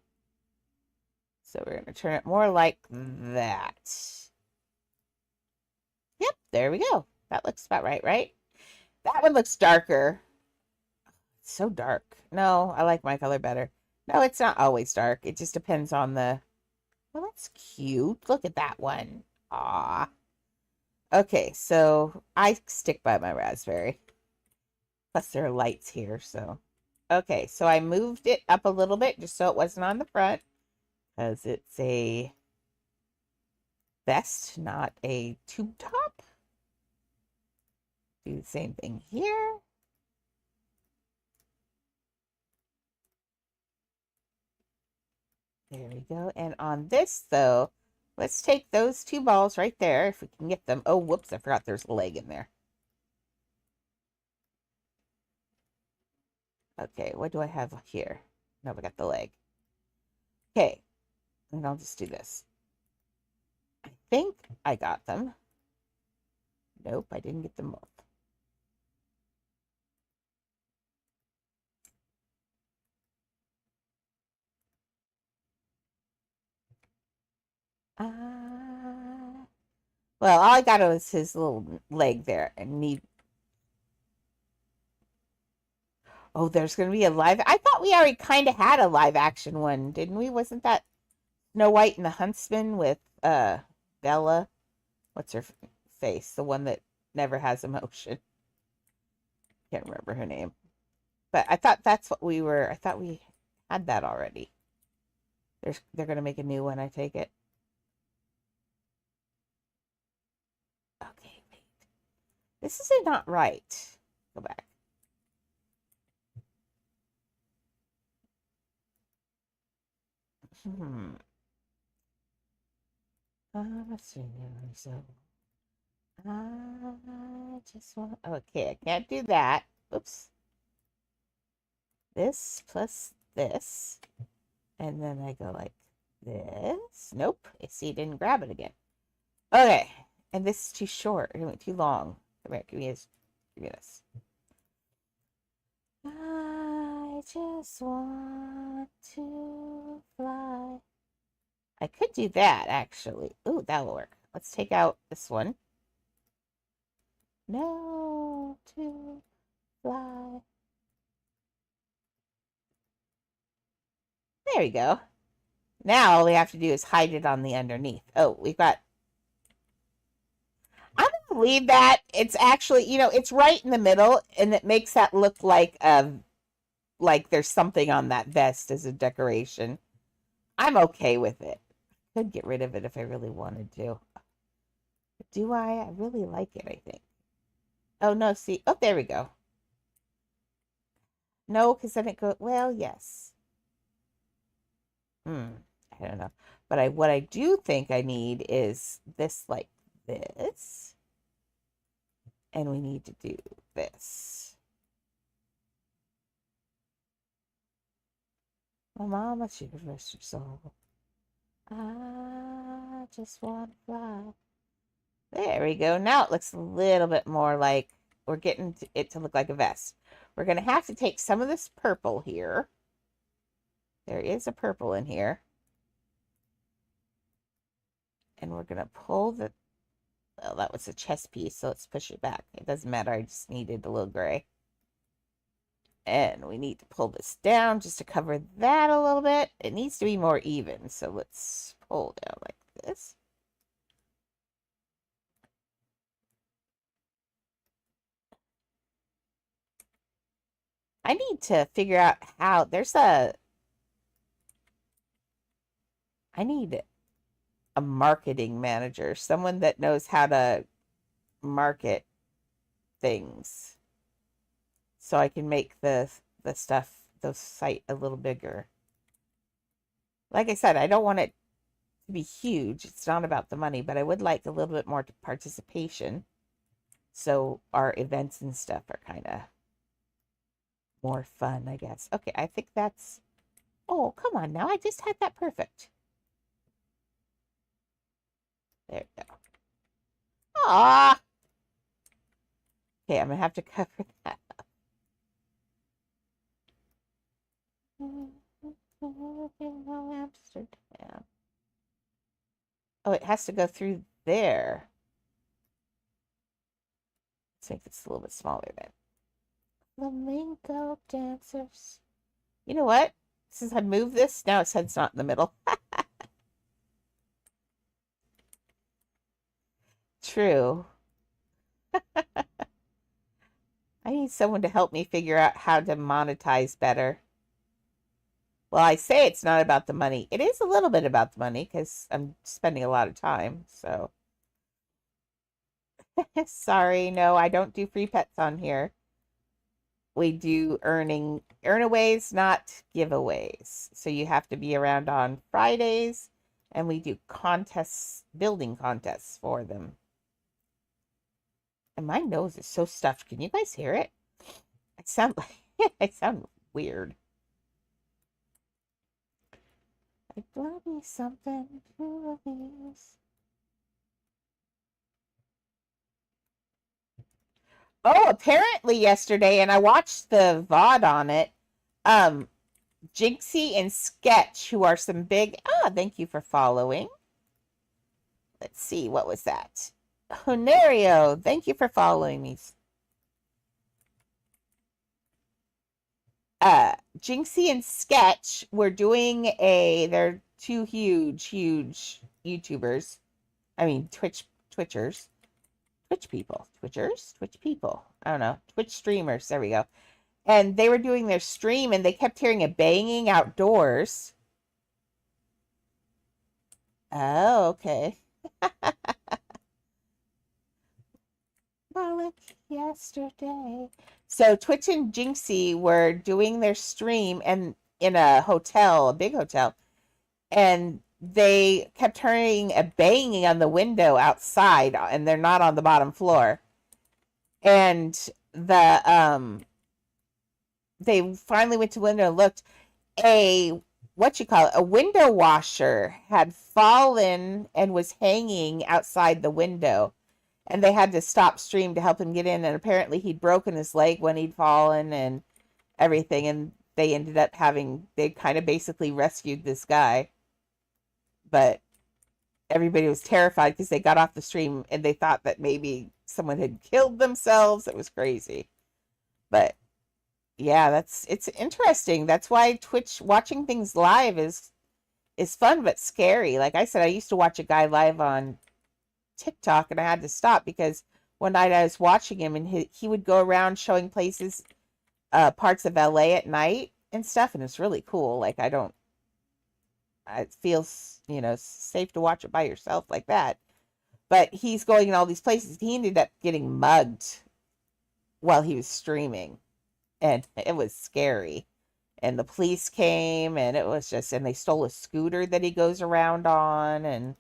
So we're going to turn it more like that. Yep, there we go. That looks about right, right? That one looks darker. It's so dark. No, I like my color better. No, it's not always dark. It just depends on the... Well, that's cute. Look at that one. Aw. Okay, so I stick by my raspberry. Plus there are lights here, so... Okay, so I moved it up a little bit just so it wasn't on the front. because it's a vest, not a tube top. Do the same thing here. There we go. And on this, though, let's take those two balls right there, if we can get them. Oh, whoops, I forgot there's a leg in there. Okay, what do I have here? No, we got the leg. Okay, and I'll just do this. I think I got them. Nope, I didn't get them both. Well, all I got was his little leg there. And need. Oh, there's going to be a live. I thought we already kind of had a live action one, didn't we? Wasn't that Snow White and the Huntsman with Bella? What's her face? The one that never has emotion. Can't remember her name. But I thought that's what we were. I thought we had that already. They're going to make a new one, I take it. Okay, wait. This is not right. Go back. Let's see. So, I just want. Okay, I can't do that. Oops. This plus this, and then I go like this. Nope. See, it didn't grab it again. Okay, and this is too short. It went too long. Come here, give me this. I just want to fly. I could do that, actually. Ooh, that'll work. Let's take out this one. No, to fly. There we go. Now all we have to do is hide it on the underneath. Oh, we've got... I'm going to leave that. It's actually, it's right in the middle, and it makes that look like there's something on that vest as a decoration. I'm okay with it. Could get rid of it if I really wanted to. Do I? I really like it, I think. Oh, no, see. Oh, there we go. No, because then it goes... Well, yes. I don't know. But what I do think I need is this like this. And we need to do this. My mama, she could rest her soul. I just want to fly. There we go. Now it looks a little bit more like we're getting it to look like a vest. We're going to have to take some of this purple here. There is a purple in here. And we're going to pull the... Well, that was a chest piece, so let's push it back. It doesn't matter. I just needed a little gray. And we need to pull this down just to cover that a little bit. It needs to be more even, so let's pull down like this. I need to figure out how... I need a marketing manager, someone that knows how to market things, so I can make the site a little bigger. Like I said, I don't want it to be huge. It's not about the money, but I would like a little bit more participation, so our events and stuff are kind of more fun, I guess. Okay, I think that's... Oh, come on now. I just had that perfect. There we go. Ah. Okay, I'm going to have to cover that up. Amsterdam. Oh, it has to go through there. Let's make this a little bit smaller then. Flamenco dancers. You know what? Since I moved this, now it said it's not in the middle. True. I need someone to help me figure out how to monetize better. Well, I say it's not about the money. It is a little bit about the money because I'm spending a lot of time. So, sorry, no, I don't do free pets on here. We do earnaways, not giveaways. So you have to be around on Fridays, and we do contests, building contests for them. And my nose is so stuffed. Can you guys hear it? I sound like I sound weird. I'd love me something to release. Oh, apparently yesterday, and I watched the VOD on it. Um, Jinxie and Sketch, who are some big thank you for following. Let's see, what was that? Honorio, thank you for following me. Jinxie and Sketch were doing they're two huge YouTubers. I mean Twitchers. Twitch people. I don't know. Twitch streamers. There we go. And they were doing their stream and they kept hearing a banging outdoors. Oh, okay. Well, yesterday. So Twitch and Jinxie were doing their stream and in a hotel, a big hotel, and they kept hearing a banging on the window outside, and they're not on the bottom floor. And they finally went to the window and looked. A window washer had fallen and was hanging outside the window, and they had to stop stream to help him get in. And apparently he'd broken his leg when he'd fallen and everything, and they ended up they kind of basically rescued this guy, but everybody was terrified because they got off the stream and they thought that maybe someone had killed themselves. It was crazy. But yeah, it's interesting. That's why Twitch watching things live is fun but scary. Like I said, I used to watch a guy live on TikTok and I had to stop because one night I was watching him and he would go around showing places, parts of LA at night and stuff, and it's really cool. Like it feels, safe to watch it by yourself like that. But he's going in all these places. He ended up getting mugged while he was streaming, and it was scary. And the police came, and it was just, and they stole a scooter that he goes around on, and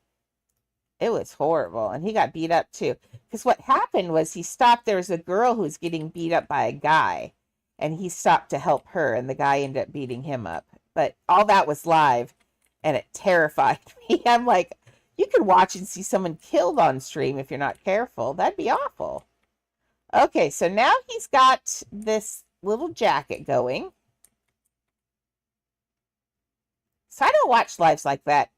it was horrible. And he got beat up too. Because what happened was he stopped. There was a girl who was getting beat up by a guy, and he stopped to help her, and the guy ended up beating him up. But all that was live, and it terrified me. I'm like, you could watch and see someone killed on stream if you're not careful. That'd be awful. Okay, so now he's got this little jacket going. So I don't watch lives like that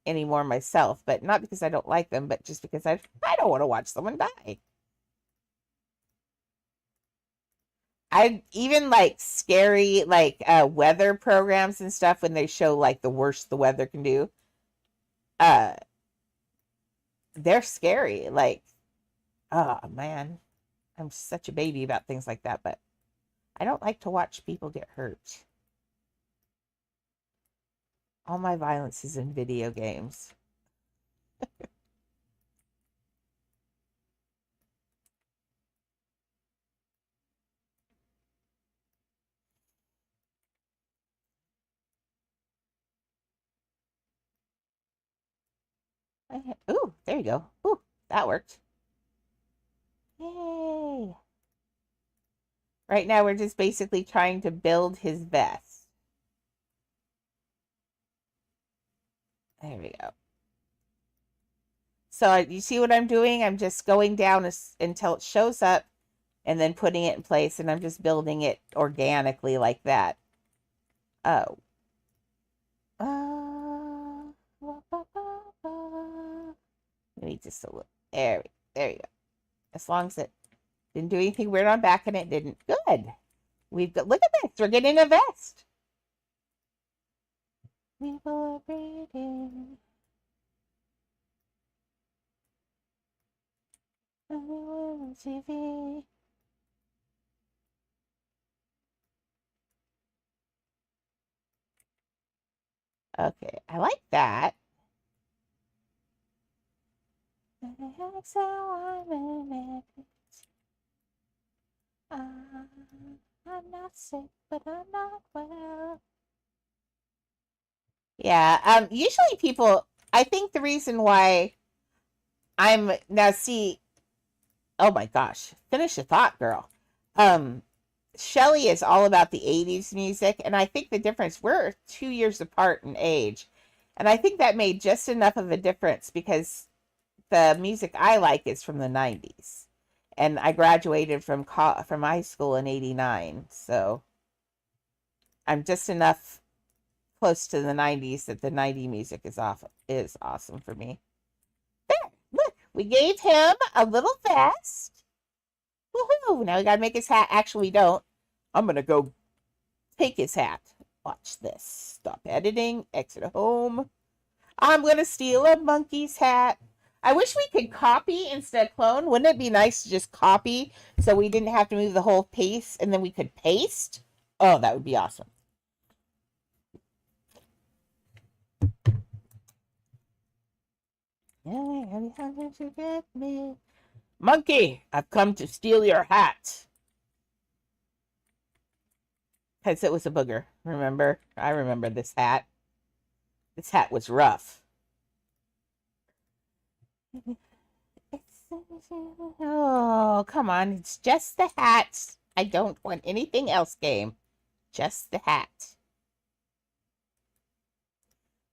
anymore myself, but not because I don't like them, but just because I don't want to watch someone die. I even like scary weather programs and stuff when they show like the worst the weather can do. Uh they're scary. Like, oh man, I'm such a baby about things like that, but I don't like to watch people get hurt. All my violence is in video games. Ooh, there you go. Ooh, that worked. Yay. Right now we're just basically trying to build his vest. There we go. So you see what I'm doing? I'm just going down until it shows up and then putting it in place, and I'm just building it organically like that. Oh. Maybe just a little. There you go. As long as it didn't do anything weird on back and it didn't. Good. We've got, look at this. We're getting a vest. We were breathing. On TV. Okay, I like that. I'm not sick, but I'm not well. Yeah, usually people, I think the reason why I'm now see, oh my gosh, finish a thought, girl. Um, Shelley is all about the 80s music, and I think the difference, we're 2 years apart in age, and I think that made just enough of a difference because the music I like is from the 90s. And I graduated from high school in 89, so I'm just enough close to the 90s that the 90 music is awesome for me. There, look, we gave him a little vest. Woohoo! Now we gotta make his hat. Actually, we don't. I'm gonna go take his hat. Watch this. Stop editing. Exit home. I'm gonna steal a monkey's hat. I wish we could copy instead of clone. Wouldn't it be nice to just copy so we didn't have to move the whole piece and then we could paste? Oh, that would be awesome. Monkey, I've come to steal your hat. Because it was a booger, remember? I remember this hat. This hat was rough. Oh, come on. It's just the hat. I don't want anything else, game. Just the hat.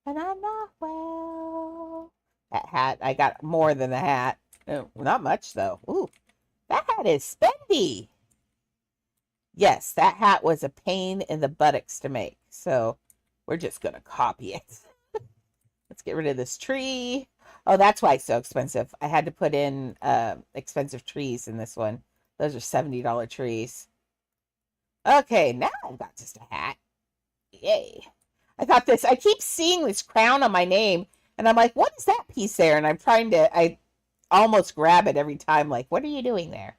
And I'm not well. That hat, I got more than the hat. Oh, not much, though. Ooh, that hat is spendy. Yes, that hat was a pain in the buttocks to make. So we're just going to copy it. Let's get rid of this tree. Oh, that's why it's so expensive. I had to put in expensive trees in this one. Those are $70 trees. Okay, now I've got just a hat. Yay. I keep seeing this crown on my name, and I'm like, what is that piece there? And I almost grab it every time, like, what are you doing there?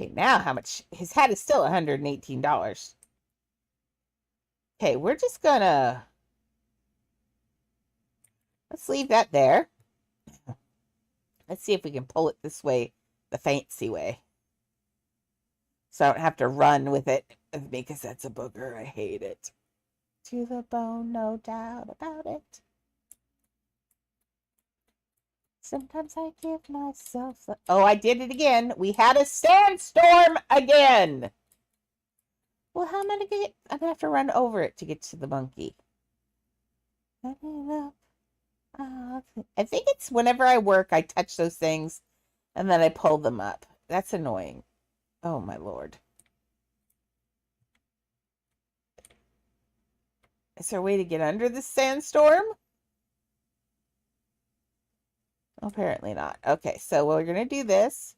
Okay, now how much? His hat is still $118. Okay, we're just gonna, let's leave that there. Let's see if we can pull it this way, the fancy way. So I don't have to run with it because that's a booger. I hate it. To the bone, no doubt about it. Sometimes I give myself oh, I did it again. We had a sandstorm again. Well, how am I gonna get? I'm gonna have to run over it to get to the monkey. I think it's whenever I work, I touch those things and then I pull them up. That's annoying. Oh my Lord. Is there a way to get under the sandstorm? Apparently not. Okay, so we're going to do this.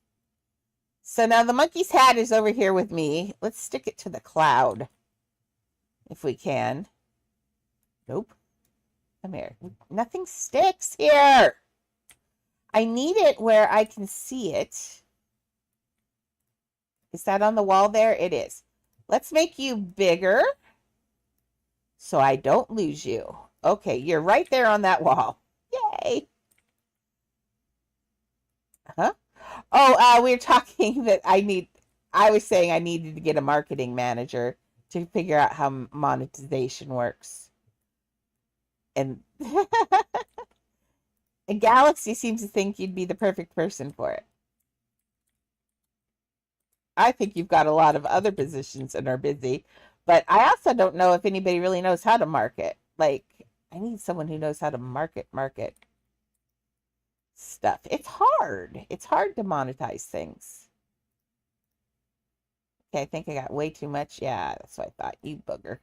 So now the monkey's hat is over here with me. Let's stick it to the cloud. If we can. Nope. Come here. Nothing sticks here. I need it where I can see it. Is that on the wall there? It is. Let's make you bigger so I don't lose you. Okay, you're right there on that wall. Yay. Huh? Oh, we were talking that I was saying I needed to get a marketing manager to figure out how monetization works. And, and Galaxy seems to think you'd be the perfect person for it. I think you've got a lot of other positions and are busy, but I also don't know if anybody really knows how to market. Like, I need someone who knows how to market stuff. It's hard. It's hard to monetize things. Okay, I think I got way too much. Yeah, that's what I thought. You booger.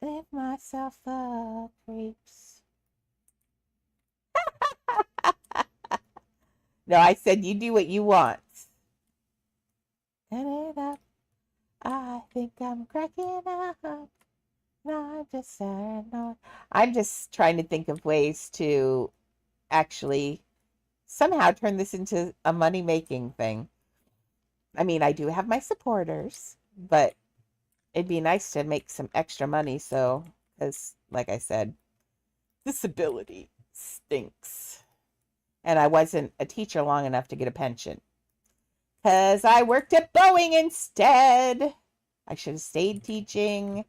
Give myself the creeps. No, I said you do what you want. Turn it up. I think I'm cracking up. I'm just trying to think of ways to actually somehow turn this into a money-making thing. I mean, I do have my supporters, but it'd be nice to make some extra money. So, because, like I said, disability stinks. And I wasn't a teacher long enough to get a pension because I worked at Boeing instead. I should have stayed teaching,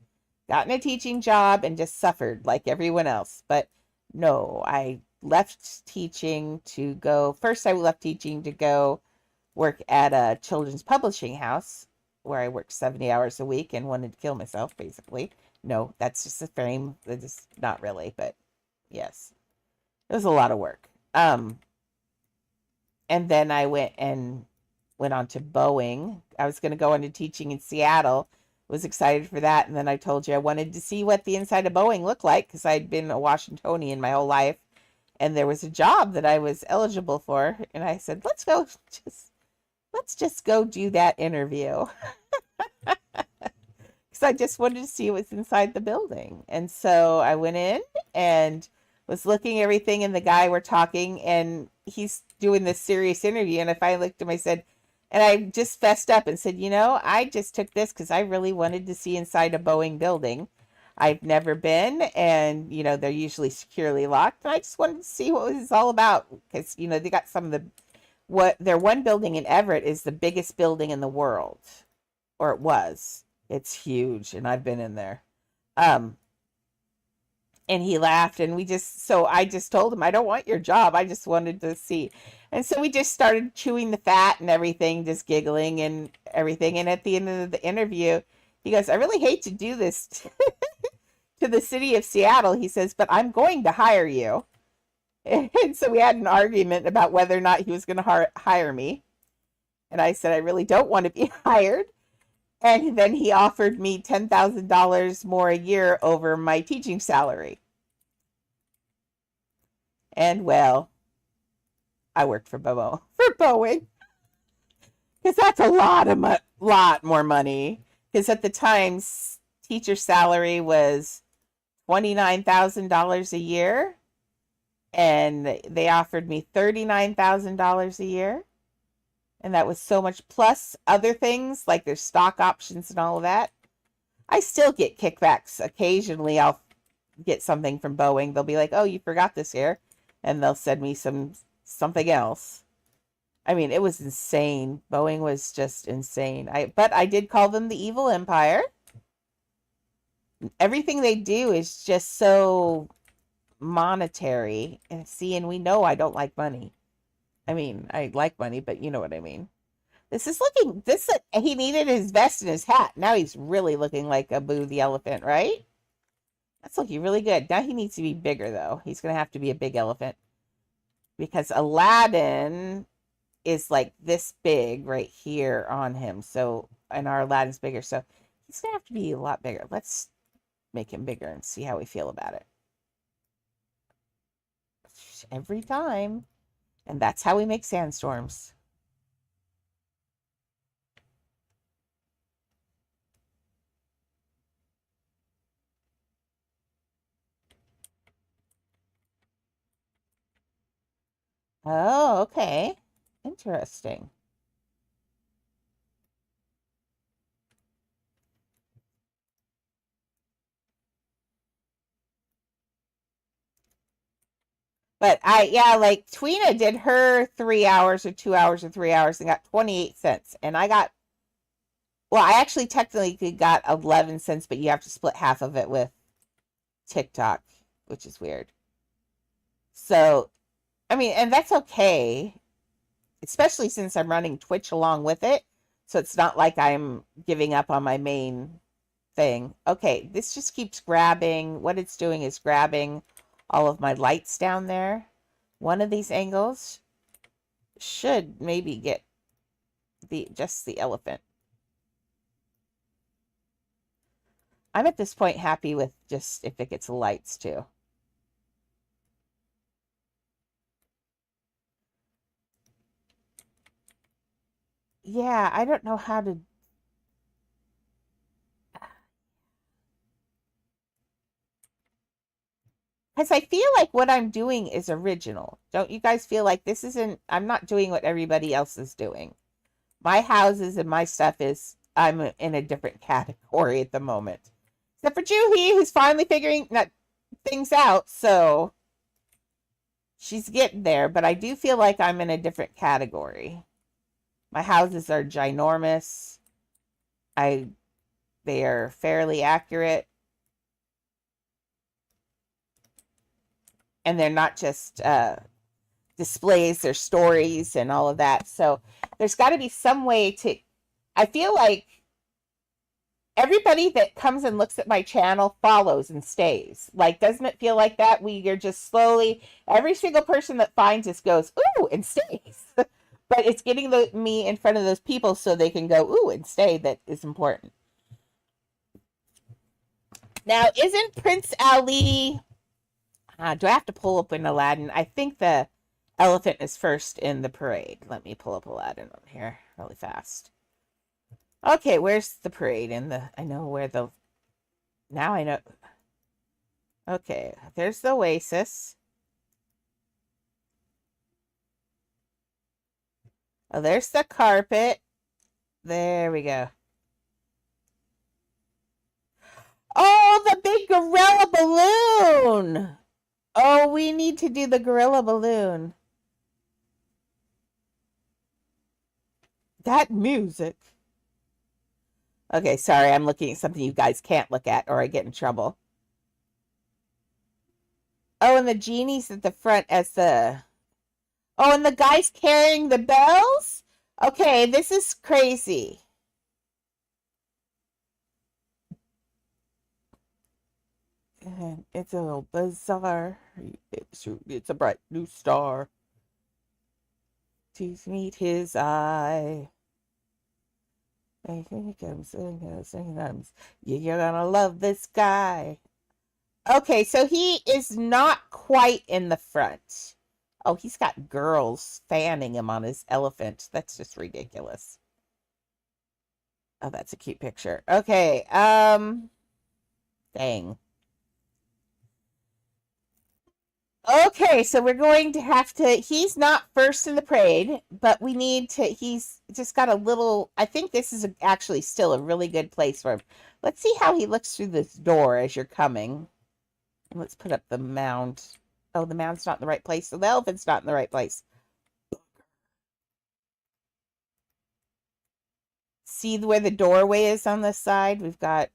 gotten a teaching job, and just suffered like everyone else. But no, I left teaching to go. First, I left teaching to go work at a children's publishing house where I worked 70 hours a week and wanted to kill myself, basically. No, that's just a frame. It's not really, but yes, it was a lot of work. And then I went on to Boeing. I was going to go into teaching in Seattle. Was excited for that, and then I told you I wanted to see what the inside of Boeing looked like because I'd been a Washingtonian my whole life, and there was a job that I was eligible for, and I said, let's just go do that interview because I just wanted to see what's inside the building. And so I went in and was looking at everything, and the guy we're talking, and he's doing this serious interview, and I finally looked at him, I said, and I just fessed up and said, I just took this because I really wanted to see inside a Boeing building. I've never been, and they're usually securely locked, and I just wanted to see what it was all about because they got some of the their one building in Everett is the biggest building in the world, or it was. It's huge, and I've been in there. Um, and he laughed, and so I just told him, I don't want your job. I just wanted to see. And so we just started chewing the fat and everything, just giggling and everything. And at the end of the interview, he goes, I really hate to do this to the city of Seattle. He says, but I'm going to hire you. And so we had an argument about whether or not he was going to hire me. And I said, I really don't want to be hired. And then he offered me $10,000 more a year over my teaching salary. And well, I worked for Boeing, because that's a lot more money. Because at the time, teacher salary was $29,000 a year, and they offered me $39,000 a year. And that was so much plus other things like their stock options and all of that. I still get kickbacks. Occasionally I'll get something from Boeing. They'll be like, oh, you forgot this here. And they'll send me something else. I mean, it was insane. Boeing was just insane. But I did call them the evil empire. Everything they do is just so monetary. And we know I don't like money. I mean, I like money, but you know what I mean. He needed his vest and his hat. Now he's really looking like Abu the elephant, right? That's looking really good. Now he needs to be bigger, though. He's going to have to be a big elephant. Because Aladdin is like this big right here on him. So, and our Aladdin's bigger. So he's going to have to be a lot bigger. Let's make him bigger and see how we feel about it. Every time. And that's how we make sandstorms. Oh, okay. Interesting. But like Tweena did her 3 hours or 2 hours or 3 hours and got 28 cents. And I actually technically got 11 cents, but you have to split half of it with TikTok, which is weird. So, I mean, and that's okay, especially since I'm running Twitch along with it. So it's not like I'm giving up on my main thing. Okay, this just keeps grabbing. What it's doing is grabbing all of my lights down there. One of these angles should maybe get just the elephant. I'm at this point happy with just if it gets lights too. Yeah, I don't know how to. Because I feel like what I'm doing is original. Don't you guys feel like this isn't, I'm not doing what everybody else is doing? My houses and my stuff is, I'm in a different category at the moment. Except for Juhi, who's finally figuring things out, so she's getting there, but I do feel like I'm in a different category. My houses are ginormous. They are fairly accurate. And they're not just displays, they're stories and all of that. So there's got to be some way to, I feel like everybody that comes and looks at my channel follows and stays. Like, doesn't it feel like that? We are just slowly, every single person that finds us goes, ooh, and stays. But it's getting me in front of those people so they can go, ooh, and stay, that is important. Now, isn't Prince Ali, do I have to pull up in Aladdin? I think the elephant is first in the parade. Let me pull up Aladdin on here really fast. Okay, where's the parade? I know where now I know. Okay, there's the Oasis. Oh, there's the carpet. There we go. Oh, the big gorilla balloon. Oh, we need to do the gorilla balloon. That music. Okay, sorry, I'm looking at something you guys can't look at or I get in trouble. Oh, and the genie's at the front as the... Oh, and the guy's carrying the bells? Okay, this is crazy. And it's a little bizarre. It's a bright new star. To meet his eye. And here he comes, you're gonna love this guy. Okay, so he is not quite in the front. Oh, he's got girls fanning him on his elephant. That's just ridiculous. Oh, that's a cute picture. Okay, dang. Okay, so we're going to have to, he's not first in the parade, but we need to, he's just got a little, I think this is actually still a really good place for him. Let's see how he looks through this door as you're coming. Let's put up the mound. Oh, the mound's not in the right place, so the elephant's not in the right place. See where the doorway is on this side? We've got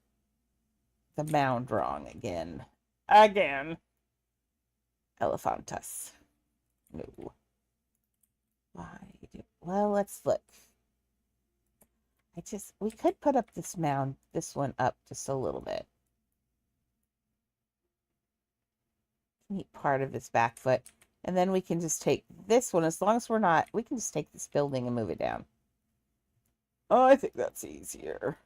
the mound wrong again. Again. Elephantus. No. Why? Well, let's look. We could put up this mound, this one up just a little bit. Neat part of his back foot. And then we can just take this one, as long as we're not, we can just take this building and move it down. Oh, I think that's easier.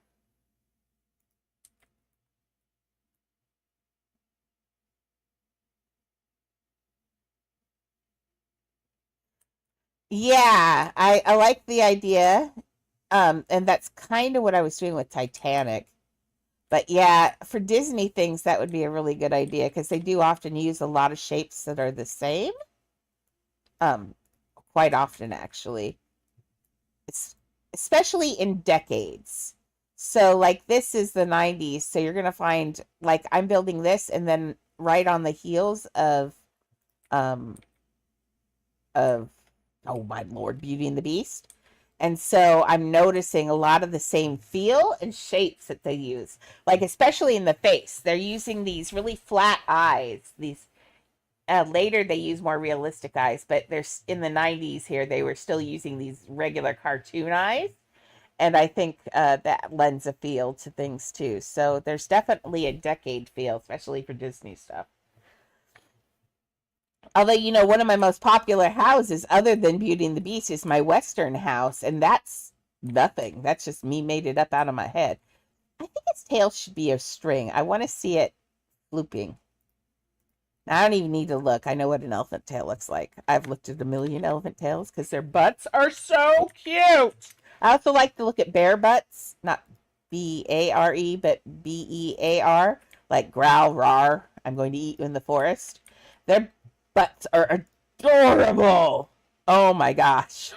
Yeah, I like the idea. And that's kind of what I was doing with Titanic. But yeah, for Disney things, that would be a really good idea because they do often use a lot of shapes that are the same. Quite often, actually. It's especially in decades. So, like, this is the 90s. So you're going to find, like, I'm building this and then right on the heels um, oh my Lord, Beauty and the Beast. And so I'm noticing a lot of the same feel and shapes that they use. Like, especially in the face. They're using these really flat eyes. These later they use more realistic eyes, but there's in the 90s here they were still using these regular cartoon eyes. And I think that lends a feel to things too. So there's definitely a decade feel, especially for Disney stuff. Although, one of my most popular houses, other than Beauty and the Beast, is my Western house, and that's nothing. That's just me made it up out of my head. I think its tail should be a string. I want to see it looping. I don't even need to look. I know what an elephant tail looks like. I've looked at a million elephant tails because their butts are so cute. I also like to look at bear butts, not B-A-R-E, but B-E-A-R, like growl, rar, I'm going to eat you in the forest. Their butts are adorable. Oh my gosh.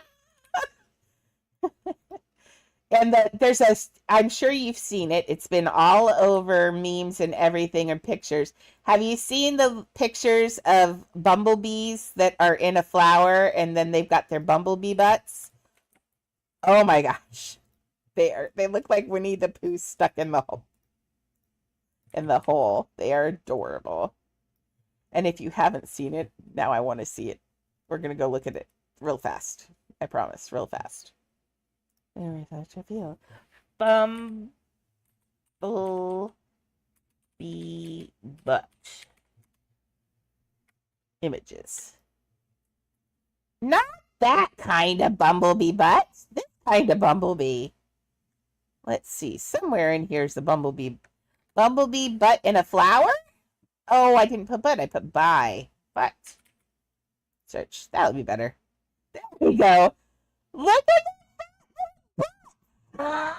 And I'm sure you've seen it. It's been all over memes and everything and pictures. Have you seen the pictures of bumblebees that are in a flower and then they've got their bumblebee butts? Oh my gosh. They look like Winnie the Pooh stuck in the hole. They are adorable. And if you haven't seen it, now I want to see it. We're going to go look at it real fast. I promise, real fast. Very fast, I feel. Bumblebee butt images. Not that kind of bumblebee butt. This kind of bumblebee. Let's see. Somewhere in here's the bumblebee. Bumblebee butt in a flower? Oh, I didn't put butt. I put by. Butt. Search. That would be better. There we go. Look at that.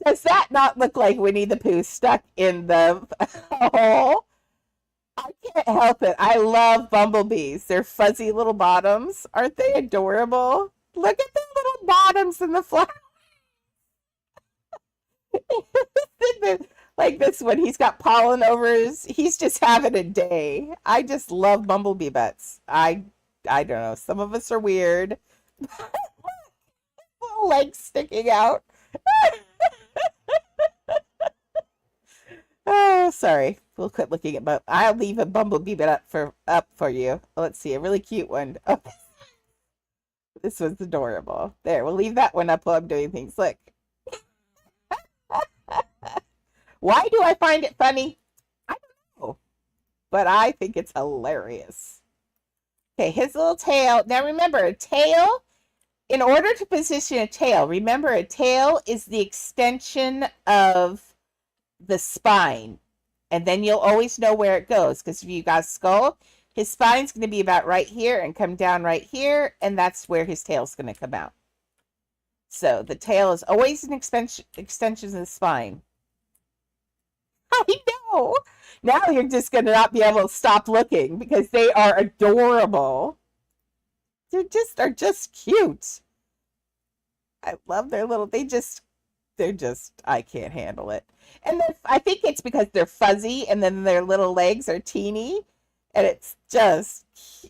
Does that not look like Winnie the Pooh stuck in the hole? I can't help it. I love bumblebees. Their fuzzy little bottoms. Aren't they adorable? Look at the little bottoms in the flower. Like this one, he's got pollen over he's just having a day. I just love bumblebee butts. I don't know. Some of us are weird. Little legs sticking out. Oh, sorry. We'll quit looking at I'll leave a bumblebee butt up for you. Let's see, a really cute one. Oh, this one's adorable. There, we'll leave that one up while I'm doing things. Look. Why do I find it funny? I don't know. But I think it's hilarious. Okay, his little tail. Now remember, a tail, in order to position a tail, remember a tail is the extension of the spine. And then you'll always know where it goes. Because if you got a skull, his spine's going to be about right here and come down right here. And that's where his tail's going to come out. So the tail is always an extension of the spine. I know. Now you're just going to not be able to stop looking because they are adorable. They are just cute. I love their little, I can't handle it. And then I think it's because they're fuzzy and then their little legs are teeny. And it's just,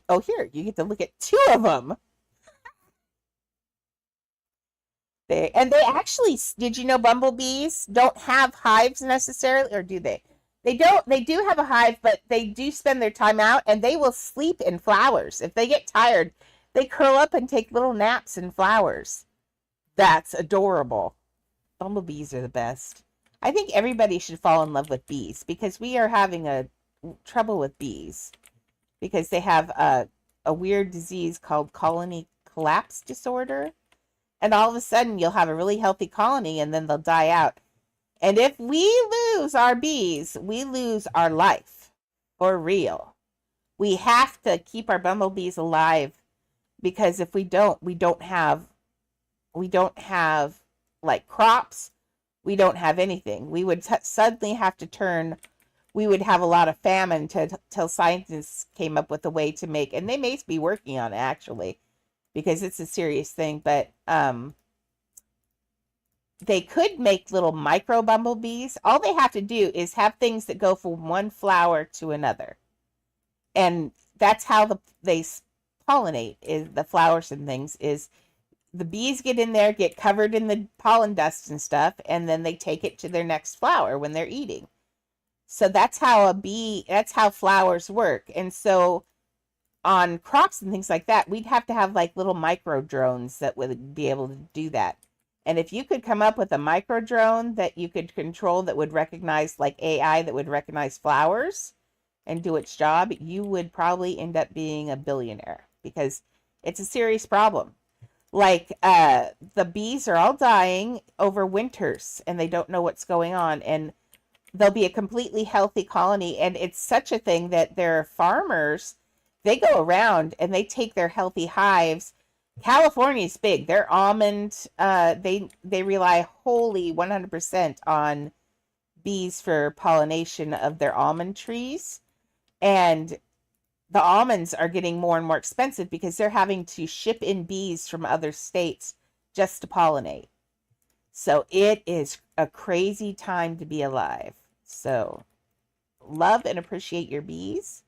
oh, here, you get to look at two of them. They actually, did you know bumblebees don't have hives necessarily, or do they? They don't. They do have a hive, but they do spend their time out, and they will sleep in flowers. If they get tired, they curl up and take little naps in flowers. That's adorable. Bumblebees are the best. I think everybody should fall in love with bees because we are having a trouble with bees because they have a weird disease called colony collapse disorder. And all of a sudden, you'll have a really healthy colony, and then they'll die out. And if we lose our bees, we lose our life. For real. We have to keep our bumblebees alive, because if we don't have like crops. We don't have anything. We would suddenly have to we would have a lot of famine till scientists came up with a way to make, and they may be working on it actually, because it's a serious thing, but they could make little micro bumblebees. All they have to do is have things that go from one flower to another. And that's how they pollinate, is the flowers and things, is the bees get in there, get covered in the pollen dust and stuff, and then they take it to their next flower when they're eating. So that's how flowers work. And so on crops and things like that, we'd have to have like little micro drones that would be able to do that. And if you could come up with a micro drone that you could control that would recognize, like AI that would recognize flowers and do its job, you would probably end up being a billionaire, because it's a serious problem. Like the bees are all dying over winters and they don't know what's going on, and there'll be a completely healthy colony. And it's such a thing that there are farmers, they go around and they take their healthy hives. California's big. Their almond, they rely wholly 100% on bees for pollination of their almond trees. And the almonds are getting more and more expensive because they're having to ship in bees from other states just to pollinate. So it is a crazy time to be alive. So love and appreciate your bees.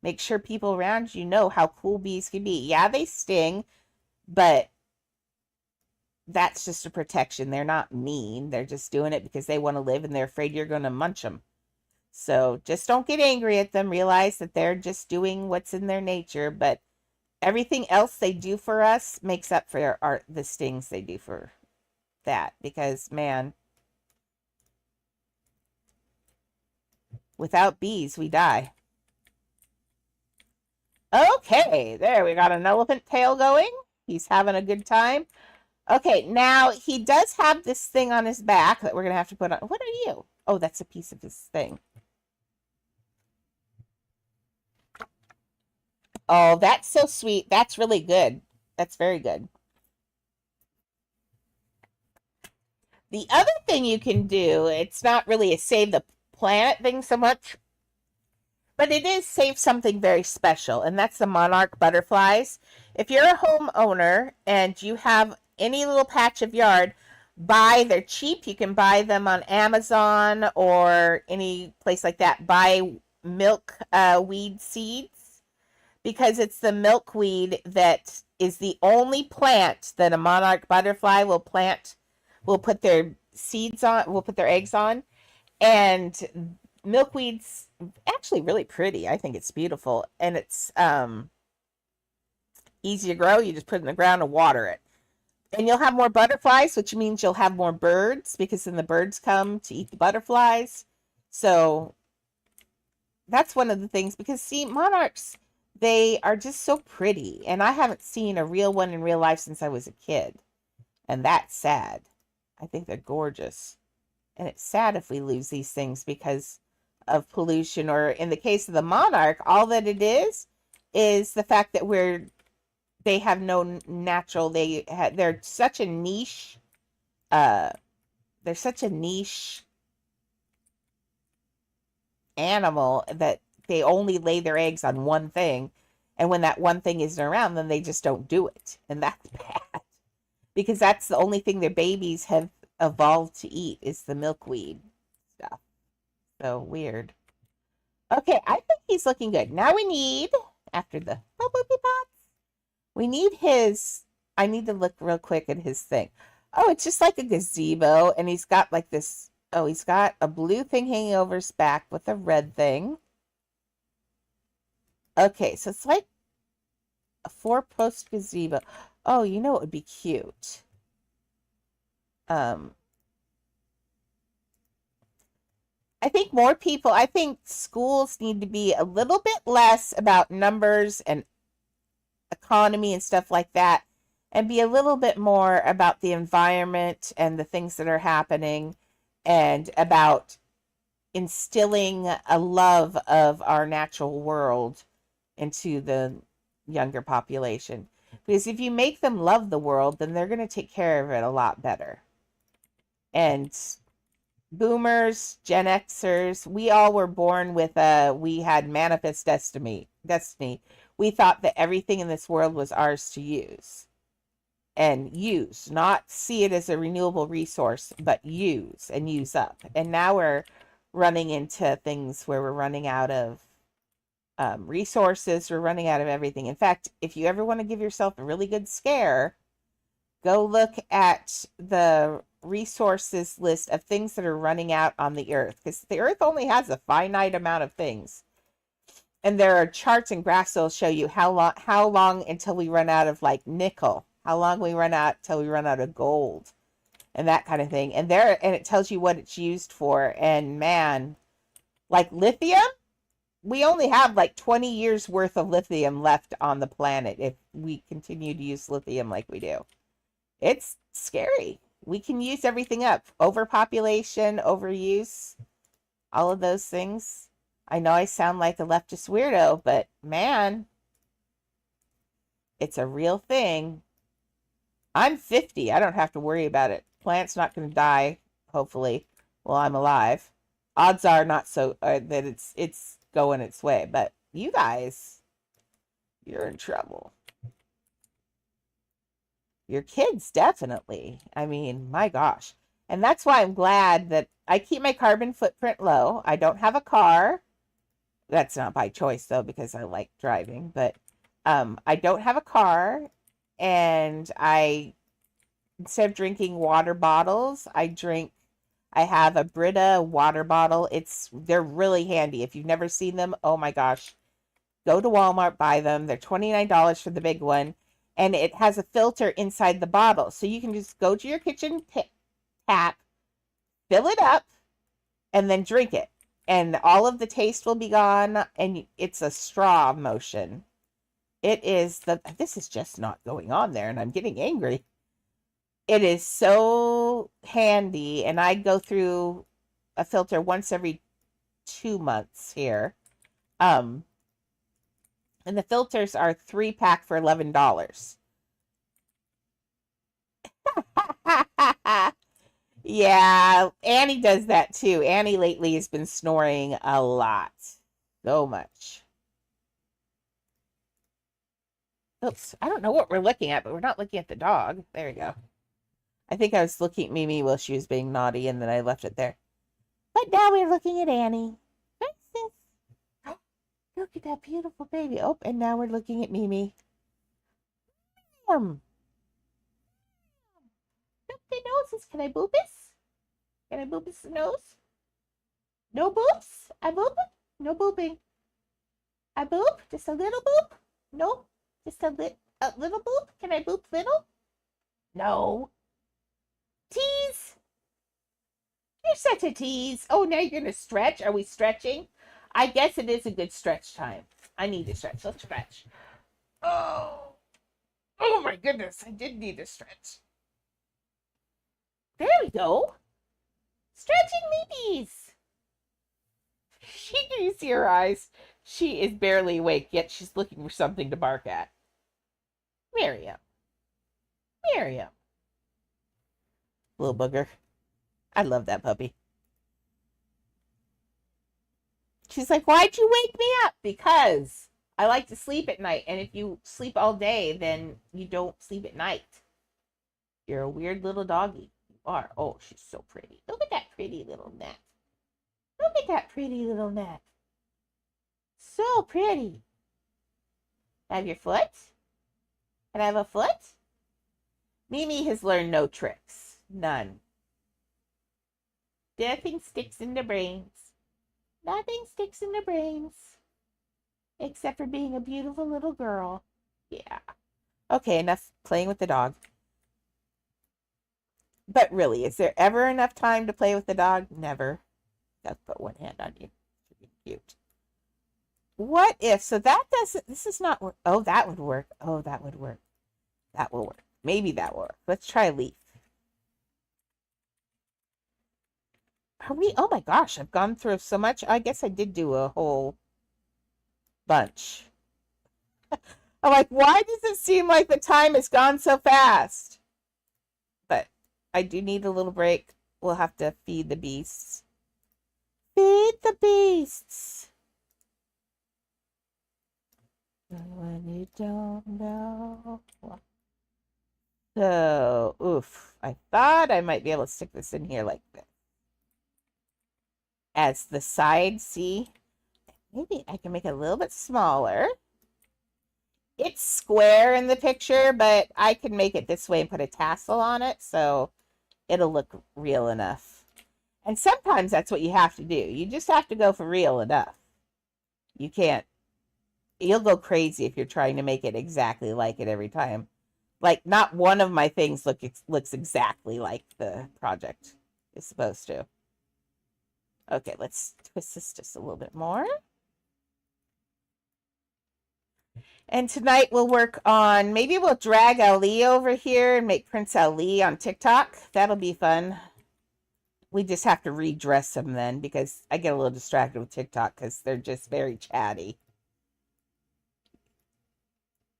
Make sure people around you know how cool bees can be. Yeah, they sting, but that's just a protection. They're not mean. They're just doing it because they want to live and they're afraid you're going to munch them. So just don't get angry at them. Realize that they're just doing what's in their nature, but everything else they do for us makes up for the stings they do for that. Because, man, without bees, we die. Okay, there, we got an elephant tail going. He's having a good time. Okay, now he does have this thing on his back that we're going to have to put on. What are you? Oh, that's a piece of his thing. Oh, that's so sweet. That's really good. That's very good. The other thing you can do, it's not really a save the planet thing so much, but it is save something very special, and that's the monarch butterflies. If you're a homeowner and you have any little patch of yard, they're cheap. You can buy them on Amazon or any place like that. Buy milkweed seeds, because it's the milkweed that is the only plant that a monarch butterfly will put their seeds on, will put their eggs on. And milkweed's actually really pretty. I think it's beautiful, and it's easy to grow. You just put it in the ground and water it, and you'll have more butterflies, which means you'll have more birds, because then the birds come to eat the butterflies. So that's one of the things, because see, monarchs, they are just so pretty, and I haven't seen a real one in real life since I was a kid, and that's sad. I think they're gorgeous. And it's sad if we lose these things because of pollution, or in the case of the monarch, all that it is the fact that they have no natural, they're such a niche, they're such a niche animal that they only lay their eggs on one thing, and when that one thing isn't around, then they just don't do it, and that's bad, because that's the only thing their babies have evolved to eat, is the milkweed stuff. So weird. Okay, I think he's looking good. Now we need, after the bumblebee pots, we need I need to look real quick at his thing. Oh, it's just like a gazebo, and he's got like this, he's got a blue thing hanging over his back with a red thing. Okay, so it's like a 4-post gazebo. Oh, you know what would be cute? I think schools need to be a little bit less about numbers and economy and stuff like that, and be a little bit more about the environment and the things that are happening, and about instilling a love of our natural world into the younger population. Because if you make them love the world, then they're going to take care of it a lot better. And boomers, Gen Xers, we all were born with we had manifest destiny. We thought that everything in this world was ours to use. And use, not see it as a renewable resource, but use and use up. And now we're running into things where we're running out of resources, we're running out of everything. In fact, if you ever want to give yourself a really good scare, go look at the resources list of things that are running out on the earth, because the earth only has a finite amount of things, and there are charts and graphs that'll show you how long until we run out of like nickel, how long we run out till we run out of gold, and that kind of thing. And it tells you what it's used for. And man, like lithium, we only have like 20 years worth of lithium left on the planet if we continue to use lithium like we do. It's scary. We can use everything up. Overpopulation, overuse, all of those things. I know I sound like a leftist weirdo, but man, it's a real thing. I'm 50. I don't have to worry about it. Plant's not going to die, hopefully, while I'm alive. Odds are not so that it's going its way. But you guys, you're in trouble. Your kids, definitely. I mean, my gosh. And that's why I'm glad that I keep my carbon footprint low. I don't have a car. That's not by choice though, because I like driving, but I don't have a car, and instead of drinking water bottles, I have a Brita water bottle. They're really handy. If you've never seen them, oh my gosh, go to Walmart, buy them. They're $29 for the big one, and it has a filter inside the bottle. So you can just go to your kitchen tap, fill it up, and then drink it. And all of the taste will be gone, and it's a straw motion. This is just not going on there, and I'm getting angry. It is so handy, and I go through a filter once every 2 months here. And the filters are 3-pack for $11. Yeah, Annie does that too. Annie lately has been snoring a lot. So much. Oops, I don't know what we're looking at, but we're not looking at the dog. There we go. I think I was looking at Mimi while she was being naughty, and then I left it there. But now we're looking at Annie. Look at that beautiful baby. Oh, and now we're looking at Mimi. Look, the noses. Can I boop this? Can I boop this nose? No boops? I boop? No booping. I boop? Just a little boop? No? Just a little boop? Can I boop little? No. Tease. You're such a tease. Oh, now you're going to stretch? Are we stretching? I guess it is a good stretch time. I need to stretch. Let's stretch. Oh. Oh my goodness. I did need to stretch. There we go. Stretching babies. Can you see her eyes? She is barely awake, yet she's looking for something to bark at. Miriam. Miriam. Little booger. I love that puppy. She's like, why'd you wake me up? Because I like to sleep at night. And if you sleep all day, then you don't sleep at night. You're a weird little doggy. You are. Oh, she's so pretty. Look at that pretty little neck. Look at that pretty little neck. So pretty. Have your foot? Can I have a foot? Mimi has learned no tricks. None. Nothing sticks in the brains. Nothing sticks in the brains. Except for being a beautiful little girl. Yeah. Okay, enough playing with the dog. But really, is there ever enough time to play with the dog? Never. Let's put one hand on you. Cute. What if, so that doesn't, this is not work. Oh, that would work. Oh, that would work. That will work. Maybe that will work. Let's try leaf. Oh my gosh, I've gone through so much. I guess I did do a whole bunch. I'm like, why does it seem like the time has gone so fast? But I do need a little break. We'll have to feed the beasts. Feed the beasts. When you don't know. So, oof. I thought I might be able to stick this in here like this. As the side, see? Maybe I can make it a little bit smaller. It's square in the picture, but I can make it this way and put a tassel on it, so it'll look real enough. And sometimes that's what you have to do. You just have to go for real enough. You can't. You'll go crazy if you're trying to make it exactly like it every time. Like, not one of my things looks exactly like the project is supposed to. Okay, let's twist this just a little bit more. And tonight we'll work on, maybe we'll drag Ali over here and make Prince Ali on TikTok. That'll be fun. We just have to redress them then, because I get a little distracted with TikTok because they're just very chatty.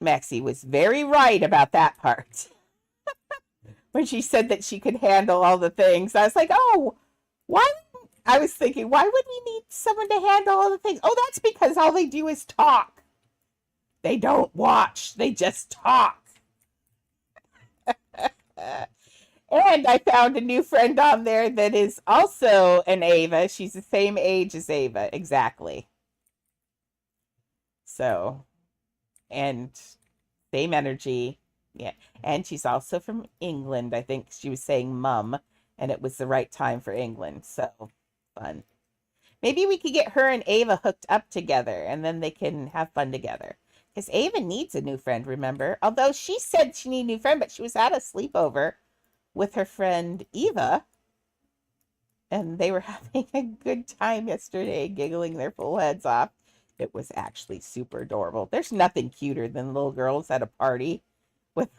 Maxie was very right about that part. When she said that she could handle all the things, I was like, oh, why? I was thinking, why would we need someone to handle all the things? Oh, that's because all they do is talk. They don't watch. They just talk. And I found a new friend on there that is also an Ava. She's the same age as Ava, exactly. So, and same energy. Yeah. And she's also from England. I think she was saying mum, and it was the right time for England. So fun. Maybe we could get her and Ava hooked up together and then they can have fun together. Because Ava needs a new friend, remember? Although she said she needed a new friend, but she was at a sleepover with her friend Eva. And they were having a good time yesterday, giggling their full heads off. It was actually super adorable. There's nothing cuter than little girls at a party with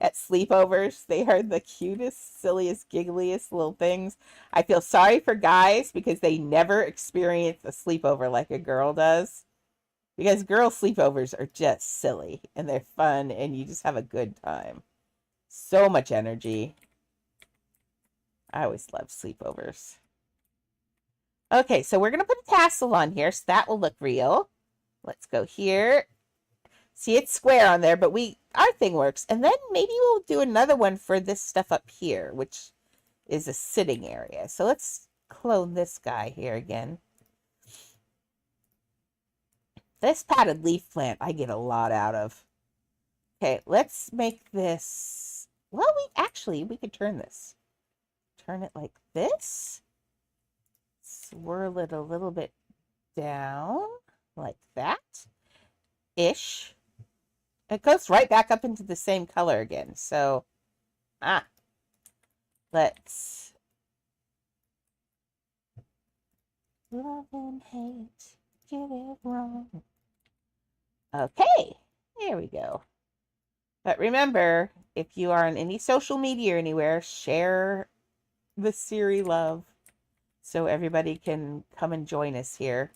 at sleepovers. They are the cutest, silliest, giggliest little things. I feel sorry for guys because they never experience a sleepover like a girl does. Because girl sleepovers are just silly and they're fun and you just have a good time. So much energy. I always love sleepovers. Okay, so we're going to put a tassel on here so that will look real. Let's go here. See, it's square on there, but our thing works. And then maybe we'll do another one for this stuff up here, which is a sitting area. So let's clone this guy here again. This potted leaf plant I get a lot out of. Okay, let's make this. Well, we could turn this. Turn it like this. Swirl it a little bit down like that. Ish. It goes right back up into the same color again. So, let's love and hate, get it wrong. Okay, there we go. But remember, if you are on any social media or anywhere, share the Siri love so everybody can come and join us here.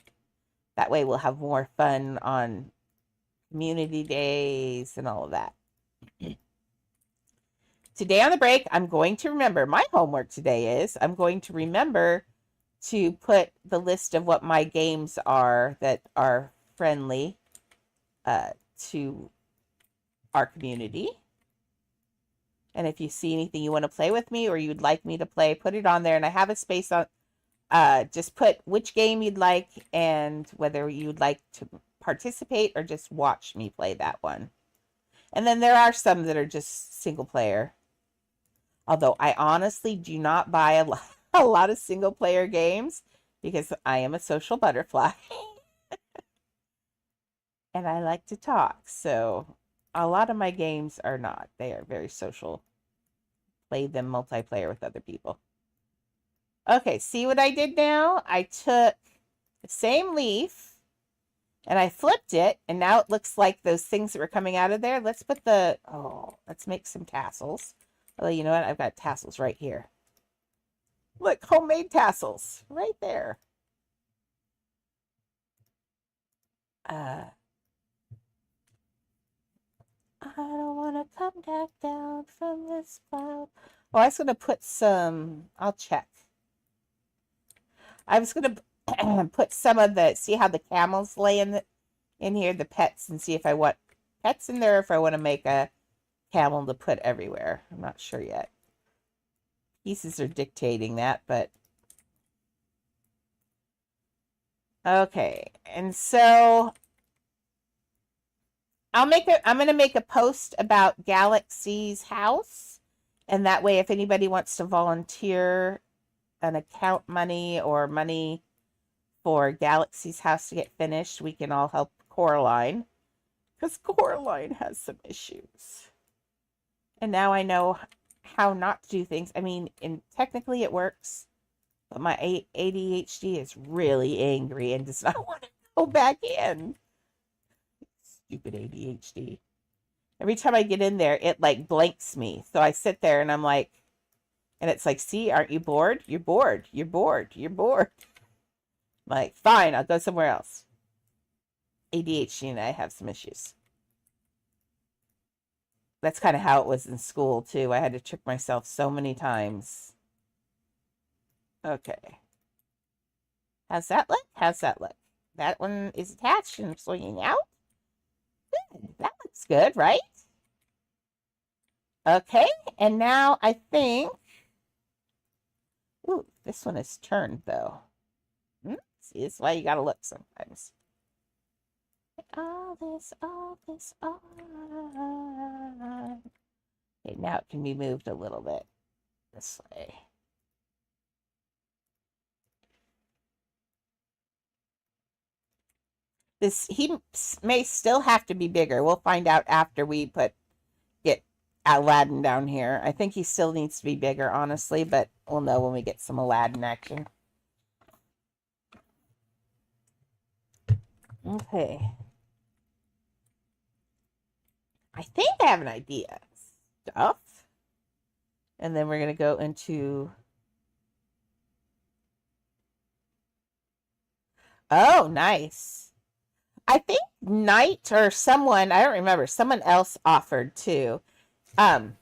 That way we'll have more fun on community days and all of that. Today on the break, I'm going to remember, my homework today is, I'm going to remember to put the list of what my games are that are friendly to our community. And if you see anything you want to play with me or you'd like me to play, put it on there. And I have a space on, just put which game you'd like and whether you'd like to participate or just watch me play that one. And then there are some that are just single player. Although I honestly do not buy a lot of single player games because I am a social butterfly. And I like to talk. So a lot of my games are not. They are very social. Play them multiplayer with other people. Okay, see what I did now? I took the same leaf and I flipped it, and now it looks like those things that were coming out of there. Let's put let's make some tassels. Well, you know what? I've got tassels right here. Look, homemade tassels right there. I don't want to come back down from this cloud. Oh, I was going to put some, I'll check. I was going to put some of see how the camels lay in here, the pets, and see if I want pets in there or if I want to make a camel to put everywhere. I'm not sure yet. Pieces are dictating that, but okay. And so I'm going to make a post about Galaxy's house, and that way if anybody wants to volunteer an account money or money for Galaxy's house to get finished, we can all help Coraline, because Coraline has some issues. And now I know how not to do things. I mean, technically it works, but my ADHD is really angry and does not want to go back in. Stupid ADHD. Every time I get in there, it like blanks me. So I sit there and I'm like, and it's like, see, aren't you bored? You're bored. You're bored. You're bored. I'm like, fine, I'll go somewhere else. ADHD and I have some issues. That's kind of how it was in school, too. I had to trick myself so many times. Okay. How's that look? How's that look? That one is attached and swinging out. Good. That looks good, right? Okay, and now I think... Ooh, this one is turned, though. See, this is why you gotta look sometimes. All this, all. Okay, now it can be moved a little bit this way. He may still have to be bigger. We'll find out after we get Aladdin down here. I think he still needs to be bigger, honestly, but we'll know when we get some Aladdin action. Okay. I think I have an idea. Stuff. And then we're going to go into... Oh, nice. I think Knight or someone, I don't remember, someone else offered too. And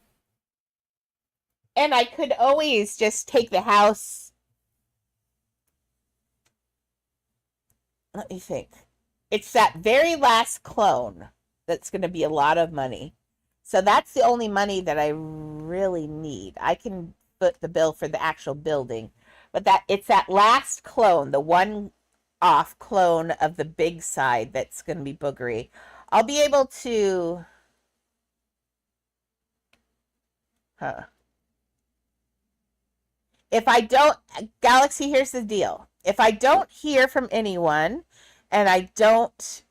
I could always just take the house. Let me think. It's that very last clone that's going to be a lot of money. So that's the only money that I really need. I can foot the bill for the actual building. But it's that last clone, the one off clone of the big side that's going to be boogery. I'll be able to... If I don't... Galaxy, here's the deal. If I don't hear from anyone and I don't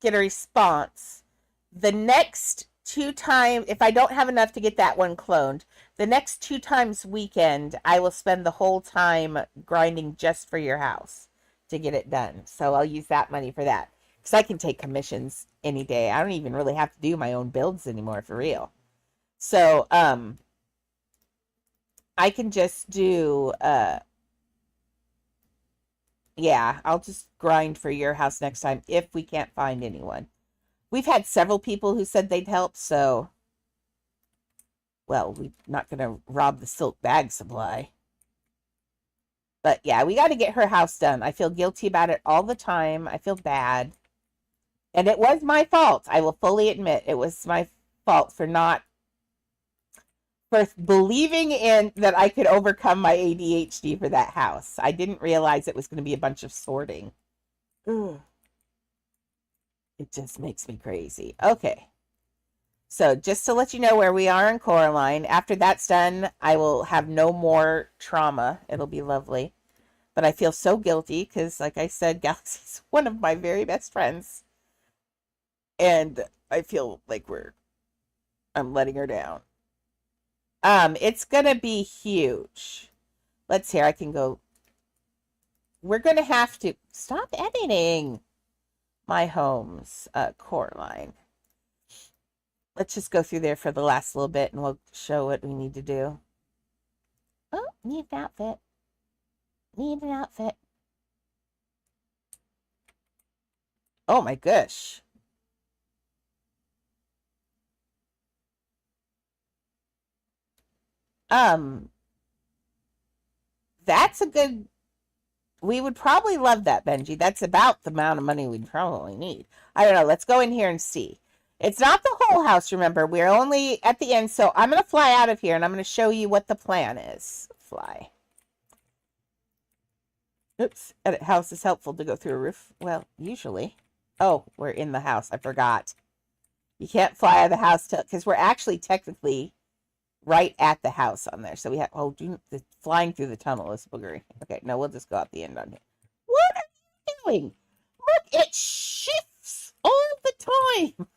get a response, the next 2 times, if I don't have enough to get that one cloned, the next 2 times weekend, I will spend the whole time grinding just for your house to get it done. So I'll use that money for that. Because I can take commissions any day. I don't even really have to do my own builds anymore, for real. So, I can just do, yeah, I'll just grind for your house next time if we can't find anyone. We've had several people who said they'd help, so... Well, we're not going to rob the silk bag supply. But yeah, we got to get her house done. I feel guilty about it all the time. I feel bad. And it was my fault. I will fully admit it was my fault for believing in that I could overcome my ADHD for that house. I didn't realize it was going to be a bunch of sorting. Ugh. It just makes me crazy. Okay. So just to let you know where we are in Coraline, after that's done, I will have no more trauma. It'll be lovely. But I feel so guilty because, like I said, Galaxy's one of my very best friends. And I feel like I'm letting her down. It's going to be huge. Let's hear. I can go. We're going to have to stop editing my homes, Coraline. Let's just go through there for the last little bit and we'll show what we need to do. Oh, need an outfit. Need an outfit. Oh my gosh. That's a good... We would probably love that, Benji. That's about the amount of money we'd probably need. I don't know. Let's go in here and see. It's not the whole house, remember. We're only at the end. So I'm going to fly out of here, and I'm going to show you what the plan is. Fly. Oops. Edit house is helpful to go through a roof. Well, usually. Oh, we're in the house. I forgot. You can't fly out of the house because we're actually technically right at the house on there. So we have... Oh, the flying through the tunnel is boogery. Okay, no, we'll just go out the end on here. What are you doing? Look, it shifts all the time.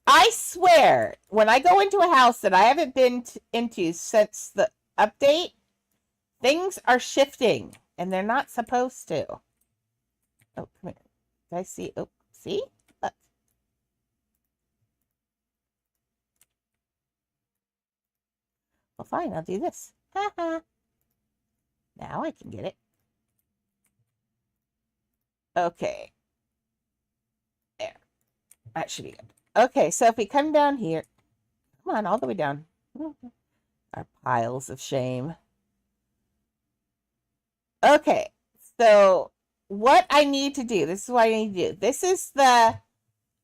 I swear, when I go into a house that I haven't been into since the update, things are shifting, and they're not supposed to. Oh, come here. Did I see? Oh, see? Look. Well, fine, I'll do this. Haha. Now I can get it. Okay. There. That should be good. Okay, so if we come down here, come on, all the way down. Our piles of shame. Okay, so what I need to do, this is what I need to do. This is the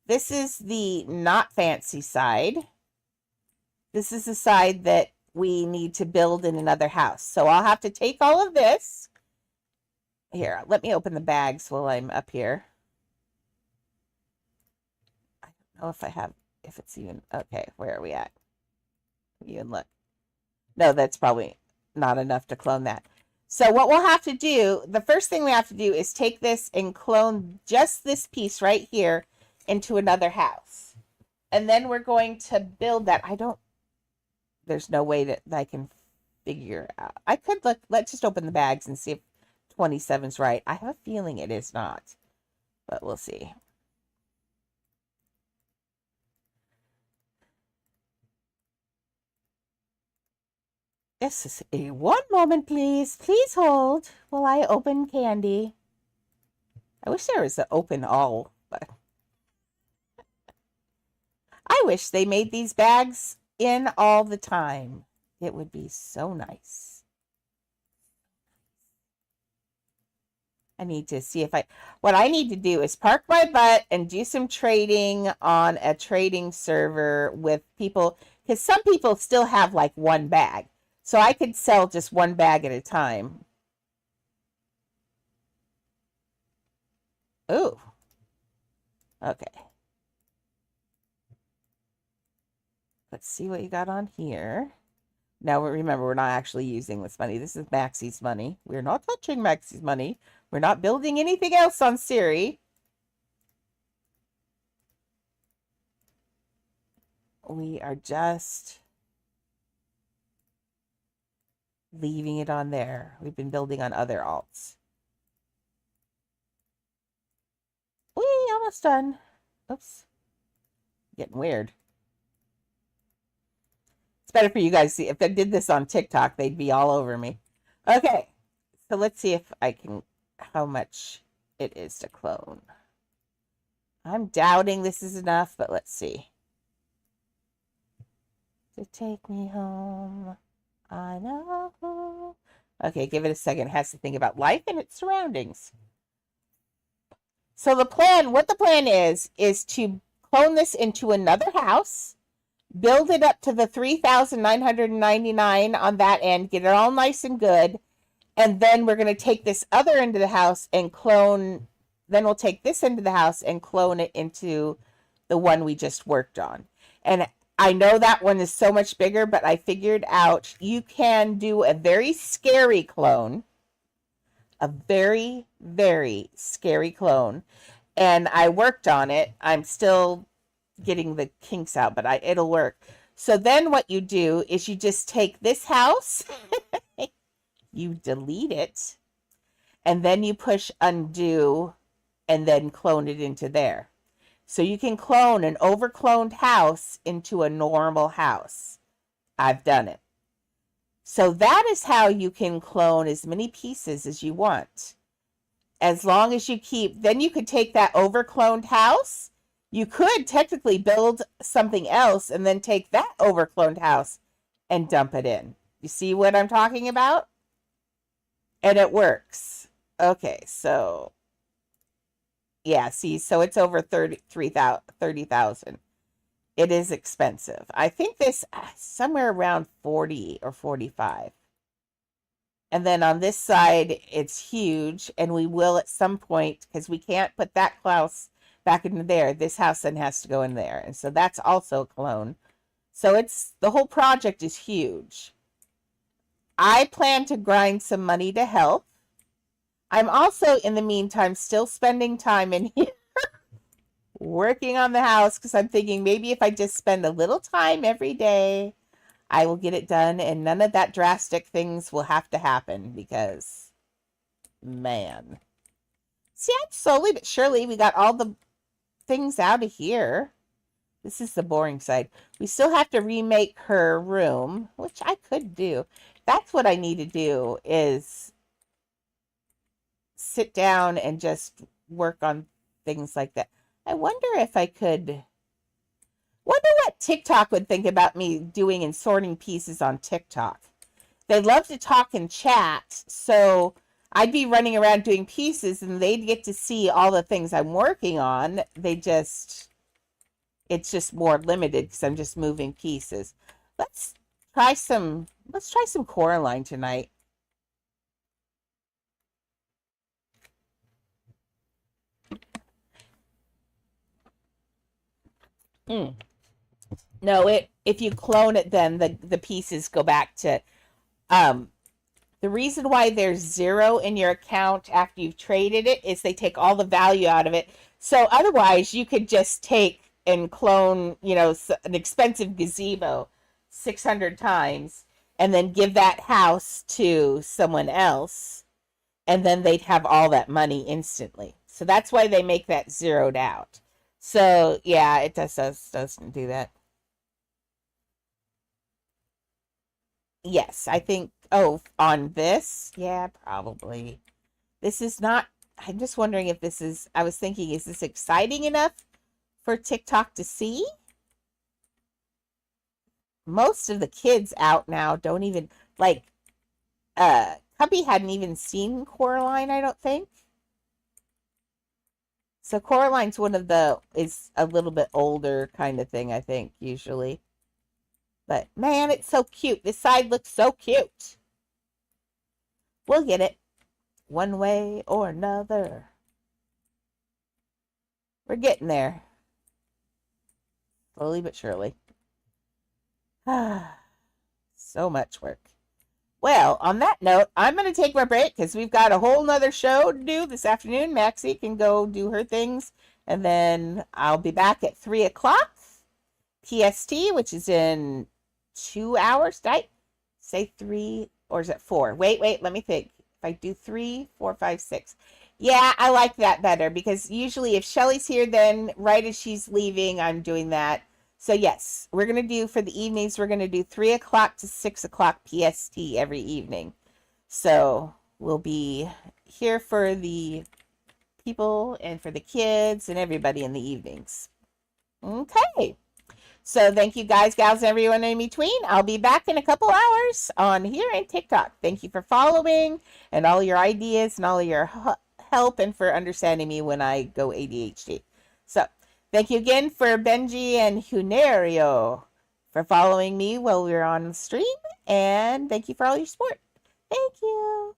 This is the not fancy side. This is the side that we need to build in another house. So I'll have to take all of this. Here, let me open the bags while I'm up here. I don't know if I have, if it's even, okay, where are we at? You can look. No, that's probably not enough to clone that. So what we'll have to do, the first thing we have to do is take this and clone just this piece right here into another house. And then we're going to build that. There's no way that I can figure out. I could look, let's just open the bags and see if 27's right. I have a feeling it is not, but we'll see. Yes, one moment, please. Please hold while I open candy. I wish there was an open all, but I wish they made these bags in all the time. It would be so nice. I need to see if what I need to do is park my butt and do some trading on a trading server with people, because some people still have like one bag. So I could sell just one bag at a time. Ooh. Okay. Let's see what you got on here. Now, remember, we're not actually using this money. This is Maxie's money. We're not touching Maxie's money. We're not building anything else on Siri. We are just leaving it on there. We've been building on other alts. We almost done. Oops. Getting weird. It's better for you guys to see. If I did this on TikTok, they'd be all over me. Okay. So let's see if I can, how much it is to clone. I'm doubting this is enough, but let's see. To take me home. I know. Okay, give it a second. It has to think about life and its surroundings. So the plan, what the plan is to clone this into another house, build it up to the 3,999 on that end, get it all nice and good, and then we're going to take this other end of the house and clone, then we'll take this end of the house and clone it into the one we just worked on. And I know that one is so much bigger, but I figured out you can do a very scary clone. A very, very scary clone. And I worked on it. I'm still getting the kinks out, but it'll work. So then what you do is you just take this house, you delete it, and then you push undo and then clone it into there. So you can clone an overcloned house into a normal house. I've done it. So that is how you can clone as many pieces as you want. As long as you keep, then you could take that overcloned house. You could technically build something else and then take that overcloned house and dump it in. You see what I'm talking about? And it works. Okay, so yeah, see, so it's over 30,000. It is expensive. I think this somewhere around 40 or 45. And then on this side, it's huge, and we will at some point, because we can't put that house back into there. This house then has to go in there. And so that's also a clone. So it's, the whole project is huge. I plan to grind some money to help. I'm also, in the meantime, still spending time in here working on the house, because I'm thinking maybe if I just spend a little time every day, I will get it done, and none of that drastic things will have to happen, because, man. See, I'm slowly but surely, we got all the things out of here. This is the boring side. We still have to remake her room, which I could do. That's what I need to do, is sit down and just work on things like that. I wonder if I could, wonder what TikTok would think about me doing and sorting pieces on TikTok. They love to talk and chat, so I'd be running around doing pieces and they'd get to see all the things I'm working on. They just, it's just more limited because I'm just moving pieces. Let's let's try some Coraline tonight. Mm. No, if you clone it, then the pieces go back to um the reason why there's zero in your account after you've traded it is they take all the value out of it. So otherwise, you could just take and clone, an expensive gazebo 600 times and then give that house to someone else, and then they'd have all that money instantly. So that's why they make that zeroed out. So yeah, it doesn't do that. Yes, I think. Oh, on this, yeah, probably. This is not. I'm just wondering if this is. I was thinking, is this exciting enough for TikTok to see? Most of the kids out now don't even like. Cubby hadn't even seen Coraline, I don't think. So Coraline's one of the is a little bit older kind of thing, I think, usually. But man, it's so cute. This side looks so cute. We'll get it one way or another. We're getting there. Slowly but surely. So much work. Well, on that note, I'm going to take my break because we've got a whole nother show to do this afternoon. Maxie can go do her things. And then I'll be back at 3 o'clock PST, which is in 2 hours. Did I say 3 or is it 4? Wait, let me think. If I do 3, 4, 5, 6. Yeah, I like that better because usually if Shelly's here, then right as she's leaving, I'm doing that. So yes, we're going to do for the evenings, we're going to do 3 o'clock to 6 o'clock PST every evening. So we'll be here for the people and for the kids and everybody in the evenings. Okay. So thank you guys, gals, everyone in between. I'll be back in a couple hours on here and TikTok. Thank you for following and all your ideas and all your help and for understanding me when I go ADHD. So thank you again for Benji and Hunario for following me while we were on the stream. And thank you for all your support. Thank you.